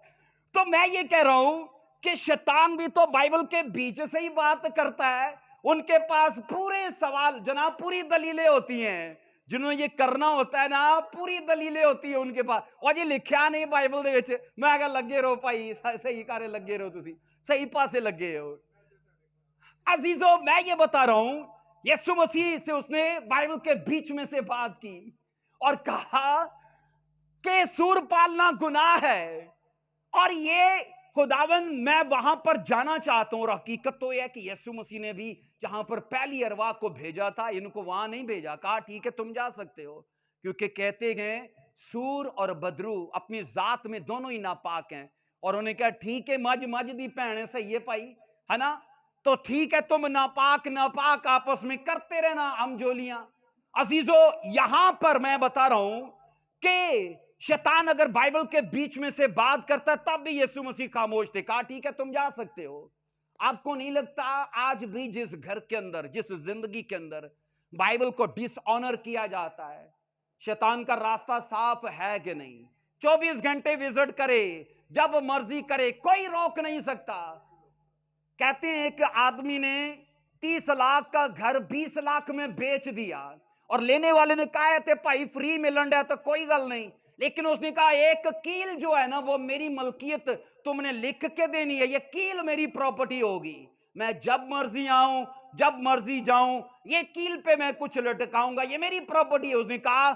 تو میں یہ کہہ رہا ہوں کہ شیطان بھی تو بائبل کے بیچ سے ہی بات کرتا ہے. ان کے پاس پورے سوال جناب پوری دلیلیں ہوتی ہیں, جنہوں نے یہ کرنا ہوتا ہے نا پوری دلیلیں ہوتی ہیں ان کے پاس. اور یہ لکھیا نہیں بائبل دے وچ, میں کہا لگے رہو بھائی صحیح کرے لگے رہو تسی صحیح پاسے لگے ہو. عزیزو میں یہ بتا رہا ہوں یسوع مسیح سے اس نے بائبل کے بیچ میں سے بات کی اور کہا کہ سور پالنا گناہ ہے. اور یہ خداون میں وہاں پر جانا چاہتا ہوں, اور حقیقت تو یہ ہے کہ یسوع مسیح نے بھی جہاں پر پہلی ارواح کو بھیجا تھا ان کو وہاں نہیں بھیجا, کہا ٹھیک ہے تم جا سکتے ہو, کیونکہ کہتے ہیں سور اور بدرو اپنی ذات میں دونوں ہی ناپاک ہیں. اور انہوں نے کہا ٹھیک ہے مجھ دی بہن صحیح ہے پائی ہے نا, تو ٹھیک ہے تم ناپاک آپس میں کرتے رہنا ہم جولیاں. عزیزو یہاں پر میں بتا رہا ہوں کہ شیطان اگر بائبل کے بیچ میں سے بات کرتا ہے تب بھی یسوع مسیح خاموش تھے, کہا ٹھیک ہے تم جا سکتے ہو. آپ کو نہیں لگتا آج بھی جس گھر کے اندر جس زندگی کے اندر بائبل کو ڈس آنر کیا جاتا ہے, شیطان کا راستہ صاف ہے کہ نہیں؟ 24 گھنٹے وزٹ کرے جب مرضی کرے کوئی روک نہیں سکتا. کہتے ہیں ایک آدمی نے 30 لاکھ کا گھر 20 لاکھ میں بیچ دیا, اور لینے والے نے کہا تھے بھائی فری ملن ہے تو کوئی گل نہیں, لیکن اس نے کہا ایک کیل جو ہے نا وہ میری ملکیت تم نے لکھ کے دینی ہے, یہ کیل میری پراپرٹی ہوگی, میں جب مرضی آؤں جب مرضی جاؤں یہ کیل پہ میں کچھ لٹکاؤں گا, یہ میری پراپرٹی ہے. اس نے کہا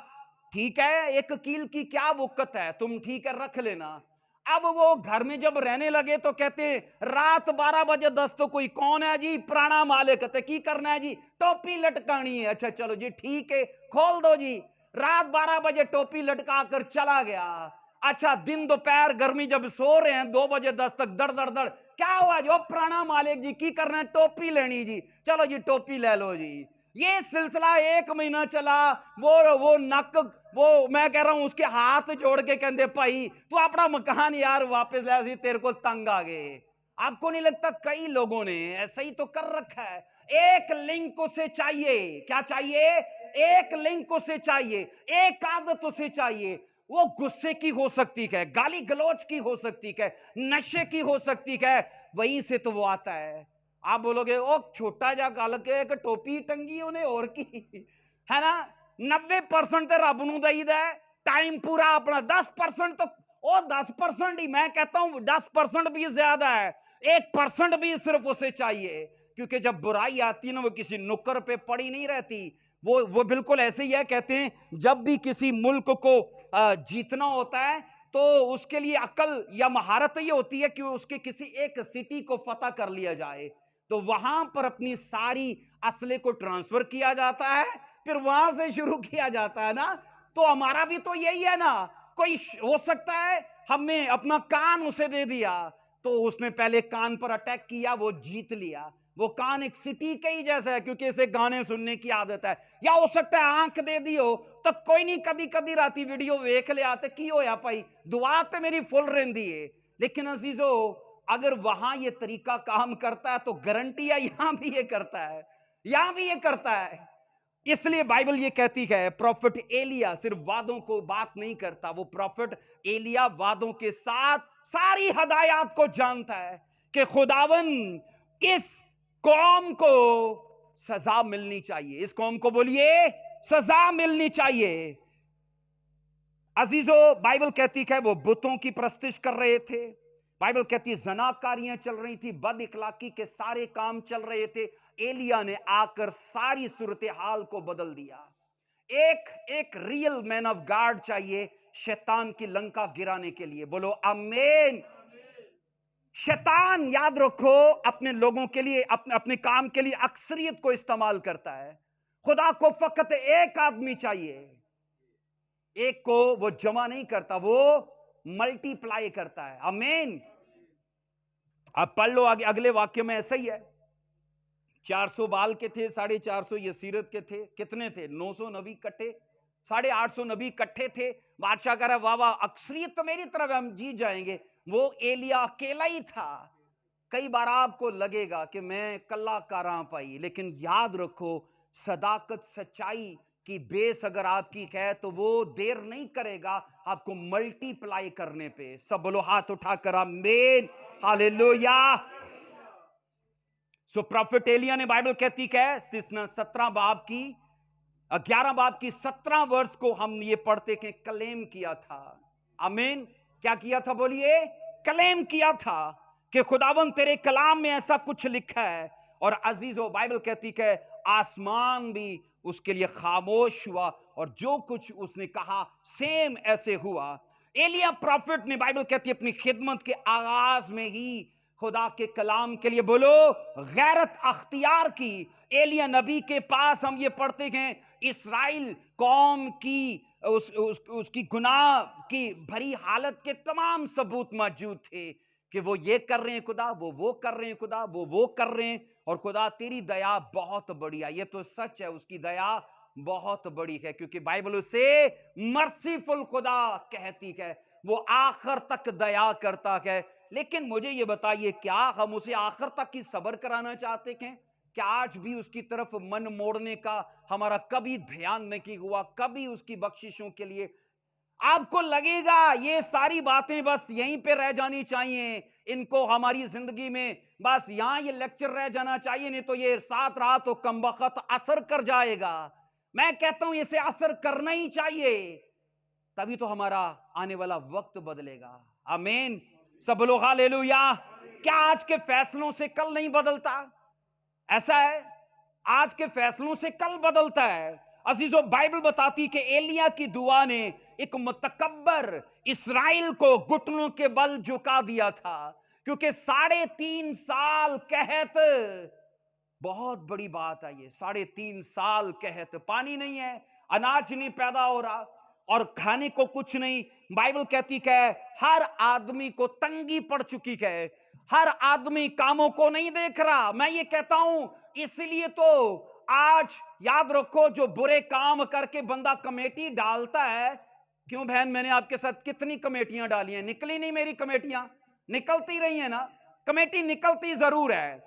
ٹھیک ہے ایک کیل کی کیا وقت ہے, تم ٹھیک ہے رکھ لینا. اب وہ گھر میں جب رہنے لگے تو کہتے ہیں رات 12 بجے 10 تو کوئی کون ہے جی پرانا مالک, کہتے کی کرنا ہے جی ٹوپی لٹکانی ہے. اچھا چلو جی ٹھیک ہے کھول دو جی. رات 12 بجے ٹوپی لٹکا کر چلا گیا. اچھا دن دوپہر گرمی جب سو رہے ہیں 2 بجے 10 تک دڑ دڑ دڑ, کیا ہوا جو پرانا مالک جی کی کرنا ہے ٹوپی لینی جی, چلو جی ٹوپی لے لو جی. یہ سلسلہ 1 مہینہ چلا. وہ نک وہ میں کہہ رہا ہوں اس کے ہاتھ جوڑ کے کہندے بھائی تو اپنا مکان یار واپس لے سی تیرے کو تنگ آ گئے. آپ کو نہیں لگتا کئی لوگوں نے ایسا ہی تو کر رکھا ہے؟ ایک لنک اسے چاہیے, کیا چاہیے؟ ایک لنک اسے چاہیے, ایک عادت اسے چاہیے. وہ غصے کی ہو سکتی ہے, گالی گلوچ کی ہو سکتی ہے, نشے کی ہو سکتی ہے, وہیں سے تو وہ آتا ہے. آپ بولو گے او چھوٹا جا گل کے ایک ٹوپی ٹنگی انہیں اور کی ہے نا. 90% تے رب نو دئی دا ہے, ٹائم پورا اپنا. 10% تو او 10% ہی, میں کہتا ہوں 10% بھی زیادہ ہے, 1% بھی صرف اسے چاہیے. کیونکہ جب برائی آتی ہے نا وہ کسی نکر پہ پڑی نہیں رہتی, وہ بالکل ایسے ہی ہے. کہتے ہیں جب بھی کسی ملک کو جیتنا ہوتا ہے تو اس کے لیے عقل یا مہارت یہ ہوتی ہے کہ اس کے کسی ایک سٹی کو فتح کر لیا جائے, تو وہاں پر اپنی ساری اسلحے کو ٹرانسفر کیا جاتا ہے, پھر وہاں سے شروع کیا جاتا ہے نا. تو ہمارا بھی تو یہی ہے نا, کوئی ہو سکتا ہے ہمیں اپنا کان اسے دے دیا تو اس نے پہلے کان پر اٹیک کیا, وہ جیت لیا. وہ کان ایک سٹی کا ہی جیسا ہے کیونکہ اسے گانے سننے کی عادت ہے. یا ہو سکتا ہے آنکھ دے دی ہو تو کوئی نہیں کدی کدی راتی ویڈیو ویکھ لیا تے کی ہویا بھائی دعا تے میری فل رہندی ہے. لیکن عزیزو اگر وہاں یہ طریقہ کام کرتا ہے تو گارنٹی ہے یہاں بھی یہ کرتا ہے, یہاں بھی یہ کرتا ہے. اس لیے بائبل یہ کہتی ہے پروفٹ ایلیا صرف وعدوں کو بات نہیں کرتا, وہ پروفٹ ایلیا وعدوں کے ساتھ ساری ہدایات کو جانتا ہے کہ خداون اس قوم کو سزا ملنی چاہیے, اس قوم کو بولیے سزا ملنی چاہیے. عزیزو بائبل کہتی ہے وہ بتوں کی پرستش کر رہے تھے, بائبل کہتی ہے زناکاریاں چل رہی تھی, بد اخلاقی کے سارے کام چل رہے تھے. ایلیا نے آ کر ساری صورتحال کو بدل دیا. ایک ریئل مین آف گاڈ چاہیے شیطان کی لنکا گرانے کے لیے. بولو آمین. شیطان یاد رکھو اپنے لوگوں کے لیے اپنے کام کے لیے اکثریت کو استعمال کرتا ہے. خدا کو فقط ایک آدمی چاہیے, एक को वो जमा नहीं करता, वो मल्टीप्लाई करता है। आमीन। आप पढ़ लो आगे, अगले वाक्य में ऐसा ही है। 400 बाल के थे, 450 यसीरत के थे। कितने थे? 900 नबी इकट्ठे, 850 नबी इकट्ठे थे। बादशाह कह रहा वाह वाह, अक्सरियत तो मेरी तरफ है, हम जीत जाएंगे। वो एलिया अकेला ही था। कई बार आपको लगेगा कि मैं कल्ला कारां पाई, लेकिन याद रखो, सदाकत सच्चाई की बेस अगर आपकी है तो वो देर नहीं करेगा आपको मल्टीप्लाई करने पे। सब बोलो हाथ उठाकर आमीन, हालेलुया। सो प्रॉफिट एलिया ने, बाइबल कहती है 17 बाब की 11 बाब की 17 वर्ष को हम ये पढ़ते कि क्लेम किया था। आमीन। क्या किया था? बोलिए। क्लेम किया था कि खुदावन तेरे कलाम में ऐसा कुछ लिखा है। और अजीजों, बाइबल कहती है आसमान भी उसके लिए खामोश हुआ और जो कुछ उसने कहा सेम ऐसे हुआ। एलिया प्रॉफिट ने, बाइबल कहती है, अपनी खिदमत के आगाज में ही खुदा के कलाम के लिए बोलो गैरत अख्तियार की। एलिया नबी के पास हम ये पढ़ते हैं इस्राएल कौम की उसकी गुनाह की भरी हालत के तमाम सबूत मौजूद थे कि वो ये कर रहे हैं खुदा, वो कर रहे हैं खुदा, वो कर रहे हैं। और खुदा तेरी दया बहुत बड़ी है। ये तो सच है, उसकी दया बहुत बड़ी है, क्योंकि बाइबल उसे मर्सीफुल खुदा कहती है। वो आखिर तक दया करता है। लेकिन मुझे ये बताइए, क्या हम उसे आखिर तक ही सब्र कराना चाहते हैं? क्या आज भी उसकी तरफ मन मोड़ने का हमारा कभी ध्यान नहीं हुआ? कभी उसकी बख्शिशों के लिए आपको लगेगा ये सारी बातें बस यहीं पे रह जानी चाहिए, इनको हमारी जिंदगी में बस यहां ये लेक्चर रह जाना चाहिए, नहीं तो ये साथ रहा तो कमबख्त असर कर जाएगा। मैं कहता हूं इसे असर करना ही चाहिए, तभी तो हमारा आने वाला वक्त बदलेगा। आमीन। सब बोलो हालेलुया। क्या आज के फैसलों से कल नहीं बदलता? ऐसा है, आज के फैसलों से कल बदलता है। अजीजों, बाइबल बताती कि एलिया की दुआ ने एक मुतकब्बर इस्राएल को घुटनों के बल झुका दिया था, क्योंकि 3.5 साल कहत, बहुत बड़ी बात है ये, 3.5 साल कहत पानी नहीं है, अनाज नहीं पैदा हो रहा और खाने को कुछ नहीं। बाइबल कहती है हर आदमी को तंगी पड़ चुकी है, हर आदमी कामों को नहीं देख रहा। मैं ये कहता हूं, इसलिए तो आज याद रखो, जो बुरे काम करके बंदा कमेटी डालता है, क्यों बहन, मैंने आपके साथ कितनी कमेटियां डाली हैं, निकली नहीं मेरी कमेटियां? निकलती रही है ना, कमेटी निकलती जरूर है।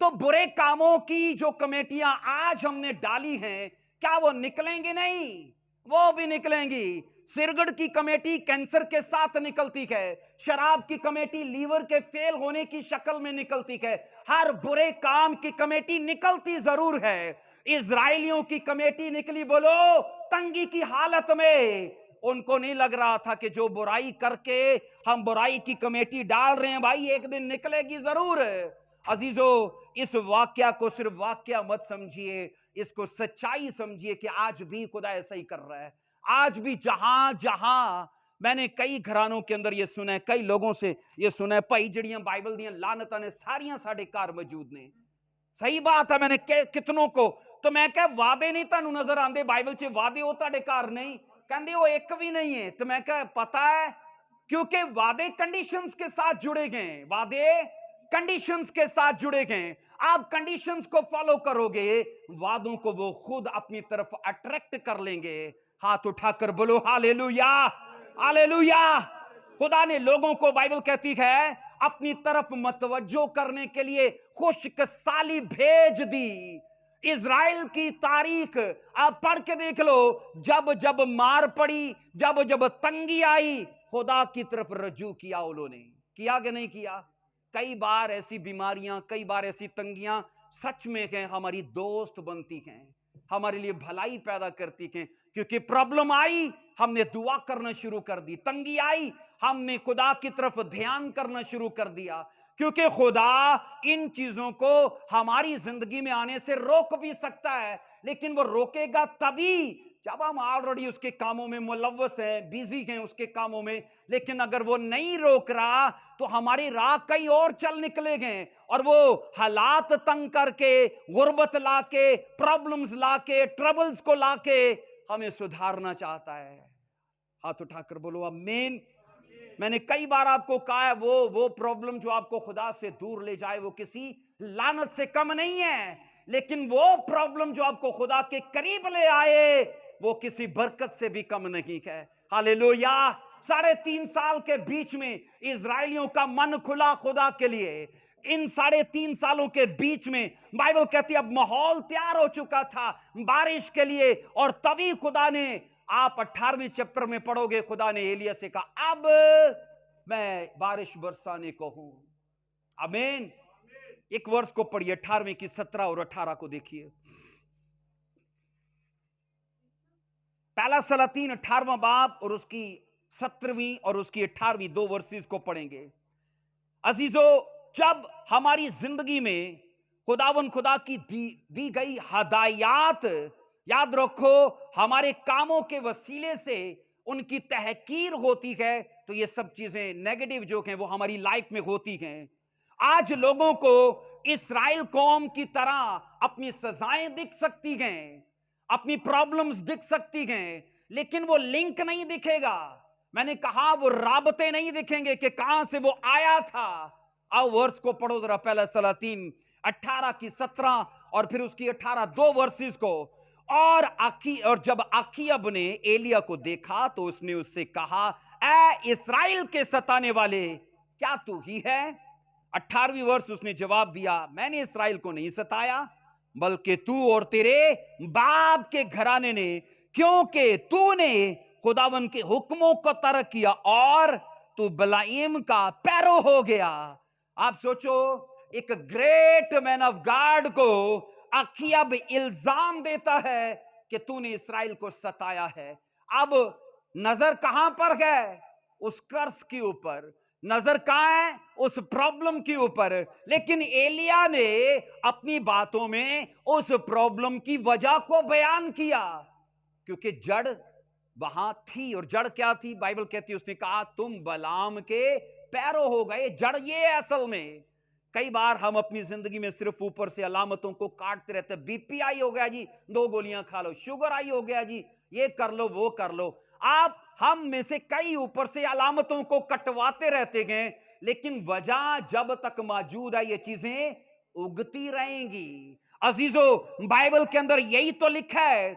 तो बुरे कामों की जो कमेटियां आज हमने डाली हैं, क्या वो निकलेंगी? नहीं, वो भी निकलेंगी। सिरगढ़ की कमेटी कैंसर के साथ निकलती है, शराब की कमेटी लीवर के फेल होने की शक्ल में निकलती है। हर बुरे काम की कमेटी निकलती जरूर है। इजराइलियों की कमेटी निकली, बोलो, तंगी की हालत में। उनको नहीं लग रहा था कि जो बुराई करके हम बुराई की कमेटी डाल रहे हैं, भाई एक दिन निकलेगी जरूर। अजीजों, इस वाक्य को सिर्फ वाक्य मत समझिए, इसको सच्चाई समझिए कि आज भी खुदा ऐसा ही कर रहा है। आज भी जहां जहां मैंने कई घरानों के अंदर ये सुना है, कई लोगों से ये सुना है, भाई जड़ियां बाइबल दियां लानतां ने सारियां साडे घर मौजूद ने। सही बात है, मैंने कितनों को, तो मैं कह वादे नहीं तानू नजर आंदे बाइबल च? वादे वो ताडे घर नहीं, कहंदे वो एक भी नहीं है। तो मैं कह पता है, क्योंकि वादे कंडीशंस के साथ जुड़े गए, वादे कंडीशंस के साथ जुड़े गए। आप कंडीशंस को फॉलो करोगे, वादों को वो खुद अपनी तरफ अट्रैक्ट कर लेंगे। हाथ उठाकर बोलो हालेलुया, हालेलुया। खुदा ने लोगों को, बाइबल कहती है, अपनी तरफ मतवज्जो करने के लिए खुशकसाली भेज दी। इज़राइल की तारीख आप पढ़ के देख लो, जब जब मार पड़ी, जब जब तंगी आई, खुदा की तरफ रजू किया उन्होंने। किया कि नहीं किया? कई बार ऐसी बीमारियां, कई बार ऐसी तंगियां सच में हैं हमारी दोस्त बनती हैं, हमारे लिए भलाई पैदा करती हैं। क्योंकि प्रॉब्लम आई, हमने दुआ करना शुरू कर दी, तंगी आई, हमने खुदा की तरफ ध्यान करना शुरू कर दिया। क्योंकि खुदा इन चीजों को हमारी जिंदगी में आने से रोक भी सकता है, लेकिन वो रोकेगा तभी जब हम ऑलरेडी उसके कामों में मुलव्वस हैं, बिजी हैं उसके कामों में। लेकिन अगर वो नहीं रोक रहा तो हमारी राह कहीं और चल निकलेंगे, और वो हालात तंग करके, गुर्बत लाके, प्रॉब्लम्स लाके, ट्रबल्स को लाके हमें सुधारना चाहता है। हाथ उठाकर बोलो आमीन। मैंने कई बार आपको कहा है, वो प्रॉब्लम जो आपको खुदा से दूर ले जाए वो किसी लानत से कम नहीं है, लेकिन वो प्रॉब्लम जो आपको खुदा के करीब ले आए वो किसी बरकत से भी कम नहीं है। हालेलुया। 3.5 साल के बीच में इजरायलियों का मन खुला खुदा के लिए। इन 3.5 सालों के बीच में बाइबल कहती है अब माहौल तैयार हो चुका था बारिश के लिए, और तभी खुदा ने, आप 18वें चैप्टर में पढ़ोगे, खुदा ने एलिया से कहा अब मैं बारिश बरसाने को हूं। आमीन। एक वर्ष को पढ़िए, 18वें की 17 और 18 को देखिए। पहला सलातीन 18वां बाब और उसकी 17वीं और उसकी 18वीं 2 वर्सेस को पढ़ेंगे। अजीजों, जब हमारी जिंदगी में खुदा की दी गई हदायत, याद रखो, हमारे कामों के वसीले से उनकी तहकीर होती है, तो ये सब चीजें नेगेटिव जो हैं वो हमारी लाइफ में होती हैं। आज लोगों को इस्राएल कौम की तरह अपनी सजाएं दिख सकती हैं, अपनी प्रॉब्लम्स दिख सकती हैं, लेकिन वो लिंक नहीं दिखेगा। मैंने कहा वो राबते नहीं दिखेंगे कि कहां से वो आया था। आओ वर्स को पढ़ो जरा, पहला सलातीन 18 की 17 और फिर उसकी 18 2 वर्सेस को। और जब अखीयब ने एलिया को देखा तो उसने उससे कहा, ए इस्राएल के सताने वाले, क्या तू ही है? 18वीं वर्ष उसने जवाब दिया, मैंने इस्राएल को नहीं सताया, बल्कि तू और तेरे बाप के घराने ने, क्योंकि तूने खुदावन के हुक्मों को तर्क किया और तू बलाईम का पैरो हो गया। आप सोचो, एक ग्रेट मैन ऑफ गॉड को अखीयब इल्जाम देता है कि तूने इस्राएल को सताया है। अब नजर कहां पर है? उस कर्ज के ऊपर नजर कहां है? उस प्रॉब्लम के ऊपर। लेकिन एलिया ने अपनी बातों में उस प्रॉब्लम की वजह को बयान किया, क्योंकि जड़ वहां थी। और जड़ क्या थी? बाइबल कहती है, उसने कहा तुम बलाम के पैरों हो गए। जड़ ये है असल में। कई बार हम अपनी जिंदगी में सिर्फ ऊपर से अलामतों को काटते रहते हैं। बीपी आई हो गया जी, 2 गोलियां खा लो। शुगर आई हो गया जी, ये कर लो वो कर लो। आप हम में से कई ऊपर से अलामतों को कटवाते रहते गए, लेकिन वजह जब तक मौजूद है ये चीजें उगती रहेंगी। अजीजों, बाइबल के अंदर यही तो लिखा है।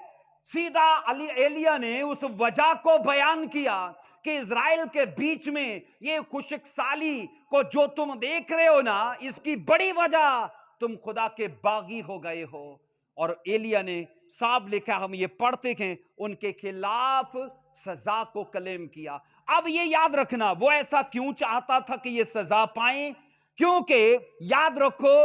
सीधा एलिया ने उस वजह को बयान किया कि इज़राइल के बीच में ये खुशकसाली को जो तुम देख रहे हो ना, इसकी बड़ी वजह तुम खुदा के बागी हो गए हो। और एलिया ने साफ लिखा, हम ये पढ़ते हैं, उनके खिलाफ सजा को क्लेम किया। अब ये याद रखना, वो ऐसा क्यों चाहता था कि ये सजा पाए? क्योंकि याद रखो,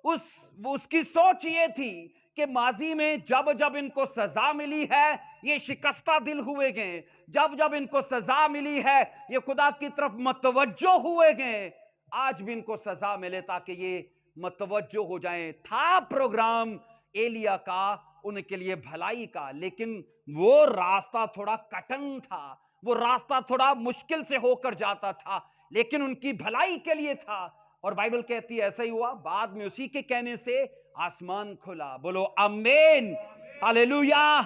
उसकी सोच ये थी कि माजी में जब जब इनको सजा मिली है ये शिकस्ता दिल हुए गए, जब जब इनको सजा मिली है ये खुदा की तरफ मतवज्जो हुए गए, आज भी इनको सजा मिले ताकि ये मतवज्जो हो जाएं। था प्रोग्राम एलिया का उनके लिए भलाई का, लेकिन वो रास्ता थोड़ा कठिन था, वो रास्ता थोड़ा मुश्किल से होकर जाता था, लेकिन उनकी भलाई के लिए था। और बाइबल कहती है ऐसा ही हुआ। बाद में उसी के कहने से आसमान खुला। बोलो आमीन, हालेलुया।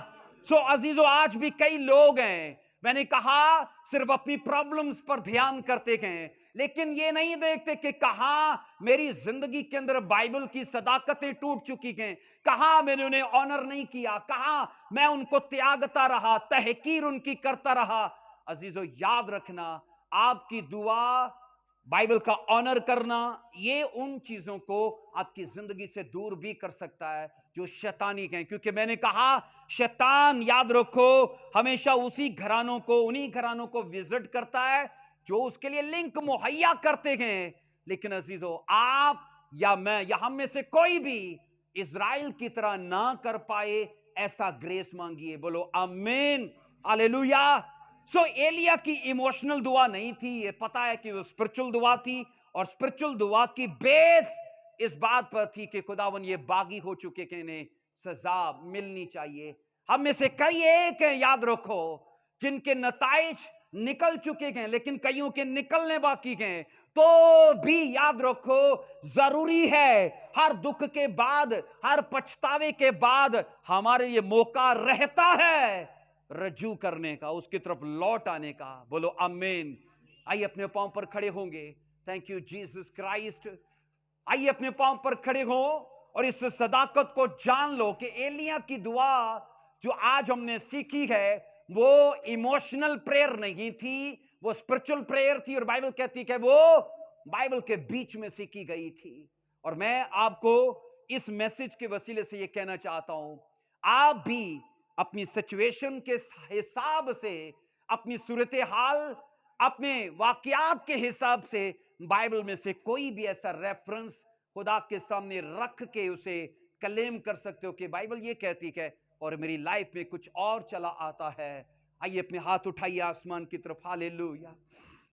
सो अजीजों, आज भी कई लोग हैं, मैंने कहा, सिर्फ अपनी प्रॉब्लम्स पर ध्यान करते हैं, लेकिन ये नहीं देखते कि कहां मेरी जिंदगी के अंदर बाइबल की सदाकतें टूट चुकी हैं, कहां मैंने उन्हें ऑनर नहीं किया, कहां मैं उनको त्यागता रहा, तहकीर उनकी करता रहा। अजीजों, याद रखना, आपकी दुआ, बाइबल का ऑनर करना, ये उन चीजों को आपकी जिंदगी से दूर भी कर सकता है जो शैतानी हैं। क्योंकि मैंने कहा, शैतान, याद रखो, हमेशा उसी घरानों को, उन्हीं घरानों को विजिट करता है जो उसके लिए लिंक मुहैया करते हैं। लेकिन अजीजों, आप या मैं या हम में से कोई भी इज़राइल की तरह ना कर पाए, ऐसा ग्रेस मांगिए। बोलो आमीन, हालेलुया। सो एलिया की इमोशनल दुआ नहीं थी, ये पता है कि वो स्पिरिचुअल दुआ थी। और स्पिरिचुअल दुआ की बेस इस बात पर थी कि खुदावन ये बागी हो चुके कि इन्हें सजा मिलनी चाहिए। हम में से कई एक हैं, याद रखो, जिनके नताइज निकल चुके हैं, लेकिन कईयों के निकलने बाकी हैं। तो भी याद रखो, जरूरी है, हर दुख के बाद, हर पछतावे के बाद हमारे ये मौका रहता है रजू करने का, उसकी तरफ लौट आने का। बोलो आमीन। आइए अपने पांव पर खड़े होंगे। Thank you Jesus Christ. आइए अपने पांव पर खड़े हो और इस सदाकत को जान लो कि एलिया की दुआ जो आज हमने सीखी है वो इमोशनल प्रेयर नहीं थी, वो स्पिरिचुअल प्रेयर थी। और बाइबल कहती है वो बाइबल के बीच में सीखी गई थी। और मैं आपको इस मैसेज के वसीले से ये कहना चाहता हूं, आप भी अपनी सिचुएशन के हिसाब से, अपनी सूरत हाल, अपने वाकयात के हिसाब से बाइबल में से कोई भी ऐसा रेफरेंस खुदा के सामने रख के उसे क्लेम कर सकते हो कि बाइबल ये कहती है और मेरी लाइफ में कुछ और चला आता है। आइए अपने हाथ उठाइए आसमान की तरफ। हालेलुया।